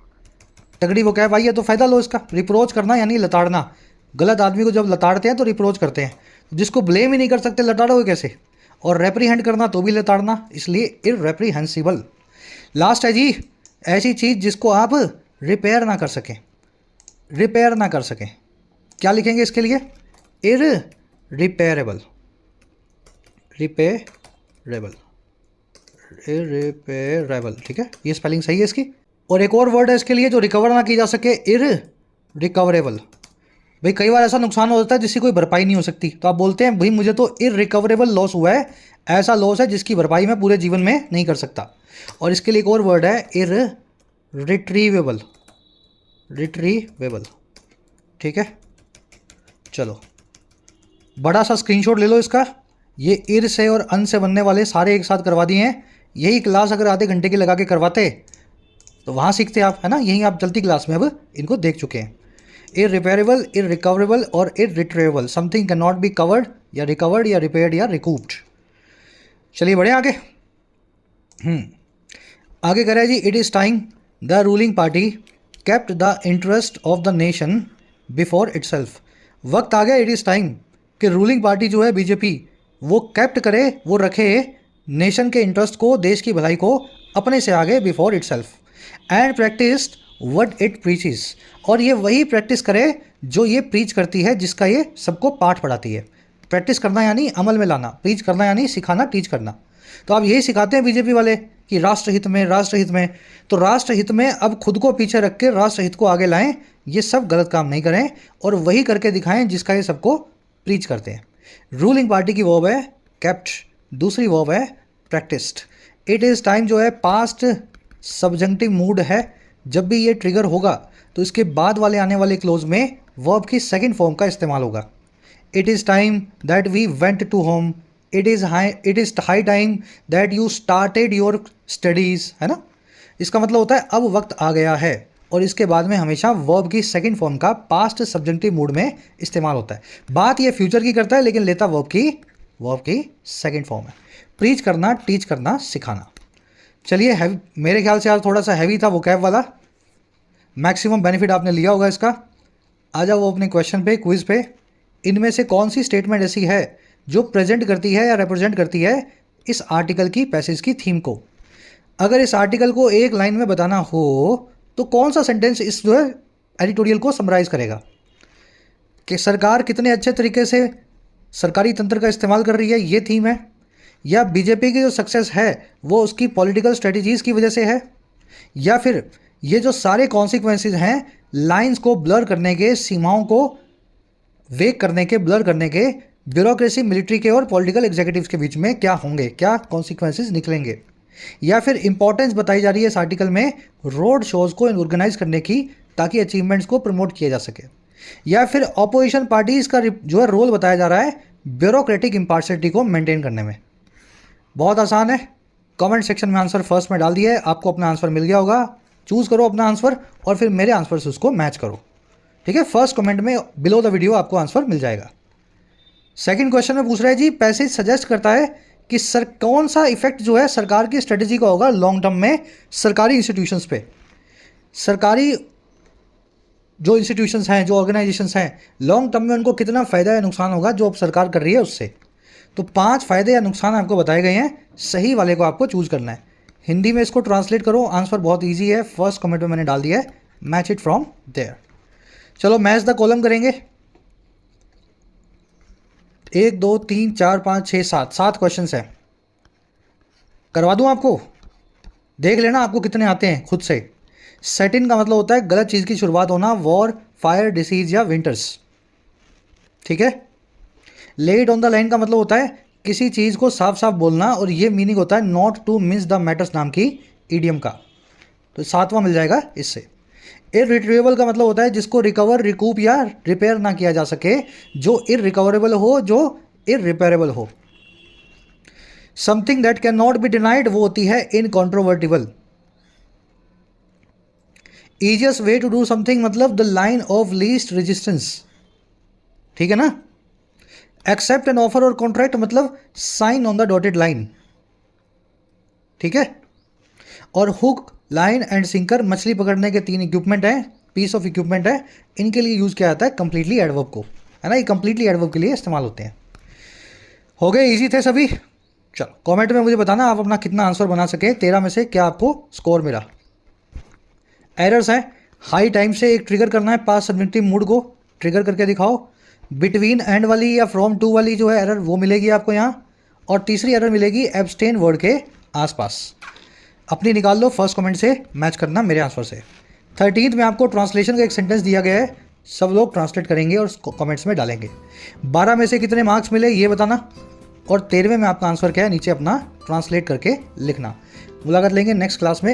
तगड़ी वो कैब आई है तो फ़ायदा लो इसका। रिप्रोच करना यानी लताड़ना, गलत आदमी को जब लताड़ते हैं तो रिप्रोच करते हैं। जिसको ब्लेम ही नहीं कर सकते लताड़ोगे कैसे? और रेप्रीहेंड करना तो भी लताड़ना, इसलिए इररेप्रीहेंसिबल। लास्ट है जी ऐसी चीज़ जिसको आप रिपेयर ना कर सकें, रिपेयर ना कर सकें। क्या लिखेंगे इसके लिए? इररिपेरेबल, रिपेरेबल, इररिपेरेबल, ठीक है, ये स्पेलिंग सही है इसकी। और एक और वर्ड है इसके लिए जो रिकवर ना की जा सके, इररिकवरेबल। भाई कई बार ऐसा नुकसान हो जाता है जिसकी कोई भरपाई नहीं हो सकती, तो आप बोलते हैं भाई मुझे तो इररिकवरेबल लॉस हुआ है, ऐसा लॉस है जिसकी भरपाई मैं पूरे जीवन में नहीं कर सकता। और इसके लिए एक और वर्ड है इररिट्रीवेबल, रिट्रीवेबल, ठीक है। चलो बड़ा सा स्क्रीनशॉट ले लो इसका। ये इर से और अन से बनने वाले सारे एक साथ करवा दिए हैं। यही क्लास अगर आधे घंटे की लगा के करवाते तो वहाँ सीखते आप, है ना। यहीं आप चलती क्लास में अब इनको देख चुके हैं। इररिपेरेबल, इररिकवरेबल और irretrievable, something can not be covered या रिकवर्ड या रिपेयर्ड या रिकूप्ड। चलिए बढ़े आगे। आगे कह रहा है जी it is time the ruling party kept the interest of the nation before itself. वक्त आ गया, इट इज़ टाइम कि रूलिंग पार्टी जो है बीजेपी वो कैप्ट करे, वो रखे नेशन के इंटरेस्ट को, देश की भलाई को अपने से आगे before itself, and practice what it preaches, और ये वही प्रैक्टिस करे जो ये प्रीच करती है, जिसका ये सबको पाठ पढ़ाती है। प्रैक्टिस करना यानी अमल में लाना, प्रीच करना यानी सिखाना, टीच करना। तो अब यही सिखाते हैं बीजेपी वाले कि राष्ट्रहित में, राष्ट्रहित में। तो राष्ट्रहित में अब खुद को पीछे रख के राष्ट्रहित को आगे लाएं, ये सब गलत काम नहीं करें और वही करके दिखाएं जिसका ये सबको प्रीच करते हैं। रूलिंग पार्टी की वर्ब है केप्ट, दूसरी वर्ब है प्रैक्टिस्ड। इट इज़ टाइम जो है पास्ट सब्जेक्टिव मूड है, जब भी ये ट्रिगर होगा तो इसके बाद वाले आने वाले क्लोज में वर्ब की सेकंड फॉर्म का इस्तेमाल होगा। It is time that we went to home, it is high time that you started your studies, है ना। इसका मतलब होता है अब वक्त आ गया है, और इसके बाद में हमेशा वर्ब की सेकंड फॉर्म का पास्ट सब्जेक्टिव मूड में इस्तेमाल होता है। बात ये फ्यूचर की करता है लेकिन लेता वर्ब की सेकंड फॉर्म है। प्रीच करना, टीच करना, सिखाना। चलिए, मेरे ख्याल से आज थोड़ा सा हैवी था वो कैब वाला, मैक्सिमम बेनिफिट आपने लिया होगा इसका। आ जाओ वो अपने क्वेश्चन पे, क्विज पे। इनमें से कौन सी स्टेटमेंट ऐसी है जो प्रेजेंट करती है या रिप्रेजेंट करती है इस आर्टिकल की पैसेज की थीम को? अगर इस आर्टिकल को एक लाइन में बताना हो तो कौन सा सेंटेंस इस जो है एडिटोरियल को समराइज करेगा? कि सरकार कितने अच्छे तरीके से सरकारी तंत्र का इस्तेमाल कर रही है, ये थीम है, या बीजेपी की जो सक्सेस है वो उसकी पॉलिटिकल स्ट्रेटजीज़ की वजह से है, या फिर ये जो सारे कॉन्सिक्वेंसेज हैं लाइंस को ब्लर करने के, सीमाओं को वेक करने के, ब्लर करने के, ब्यूरोक्रेसी, मिलिट्री के और पॉलिटिकल एग्जीक्यूटिव्स के बीच में क्या होंगे, क्या कॉन्सिक्वेंसेज निकलेंगे, या फिर इंपॉर्टेंस बताई जा रही है इस आर्टिकल में रोड शोज़ को ऑर्गेनाइज करने की ताकि अचीवमेंट्स को प्रमोट किया जा सके, या फिर ऑपोजिशन पार्टीज़ का जो है रोल बताया जा रहा है ब्यूरोक्रेटिक इम्पार्शियलिटी को मेंटेन करने में। बहुत आसान है, कमेंट सेक्शन में आंसर फर्स्ट में डाल दिया है, आपको अपना आंसर मिल गया होगा। चूज़ करो अपना आंसर और फिर मेरे आंसर से उसको मैच करो, ठीक है। फर्स्ट कमेंट में बिलो द वीडियो आपको आंसर मिल जाएगा। सेकंड क्वेश्चन में पूछ रहा है जी, पैसेज सजेस्ट करता है कि कौन सा इफेक्ट जो है सरकार की स्ट्रेटजी का होगा लॉन्ग टर्म में सरकारी इंस्टीट्यूशंस पे। सरकारी जो इंस्टीट्यूशंस हैं, जो ऑर्गेनाइजेशंस हैं, लॉन्ग टर्म में उनको कितना फ़ायदा या नुकसान होगा जो अब सरकार कर रही है उससे। तो 5 फ़ायदे या नुकसान आपको बताए गए हैं, सही वाले को आपको चूज़ करना है। हिंदी में इसको ट्रांसलेट करो, आंसर बहुत ईजी है, फर्स्ट कमेंट में मैंने डाल दिया है, मैच इट फ्रॉम देयर। चलो मैच द कॉलम करेंगे। 1 2 3 4 5 6 7 क्वेश्चन हैं, करवा दूं आपको, देख लेना आपको कितने आते हैं खुद से। सेट इन का मतलब होता है गलत चीज़ की शुरुआत होना, वॉर, फायर, डिसीज या विंटर्स, ठीक है। लेट ऑन द लाइन का मतलब होता है किसी चीज़ को साफ साफ बोलना, और ये मीनिंग होता है not to miss the matters नाम की ईडियम का, तो 7वां मिल जाएगा इससे। इररिट्रीवेबल का मतलब होता है जिसको रिकवर, रिकूप या रिपेयर ना किया जा सके, जो इररिकवरेबल हो, जो इररिपेयरेबल हो। Something that can not be denied वो होती है incontrovertible. Easiest way to do something मतलब the line of least resistance, ठीक है ना। एक्सेप्ट एन ऑफर और कॉन्ट्रैक्ट मतलब sign on the dotted line, ठीक है। और हुक, लाइन एंड सिंकर मछली पकड़ने के 3 इक्विपमेंट हैं, पीस ऑफ इक्विपमेंट है, इनके लिए यूज़ किया जाता है कंप्लीटली एडवर्ब को, है ना। ये कंप्लीटली एडवर्ब के लिए इस्तेमाल होते हैं। हो गए, इजी थे सभी। चलो कमेंट में मुझे बताना आप अपना कितना आंसर बना सके, 13 में से क्या आपको स्कोर मिला। एरर्स हैं, हाई टाइम से एक ट्रिगर करना है, पास्ट सब्जेक्टिव मूड को ट्रिगर करके दिखाओ। बिटवीन एंड वाली या फ्रॉम टू वाली जो है एरर वो मिलेगी आपको यहाँ, और तीसरी एरर मिलेगी एब्सटेन वर्ड के आसपास। अपनी निकाल लो, फर्स्ट कमेंट से मैच करना मेरे आंसर से। 13th में आपको ट्रांसलेशन का एक सेंटेंस दिया गया है, सब लोग ट्रांसलेट करेंगे और कमेंट्स में डालेंगे। 12 में से कितने मार्क्स मिले ये बताना, और 13वें में आपका आंसर क्या है नीचे अपना ट्रांसलेट करके लिखना। मुलाकात लेंगे नेक्स्ट क्लास में।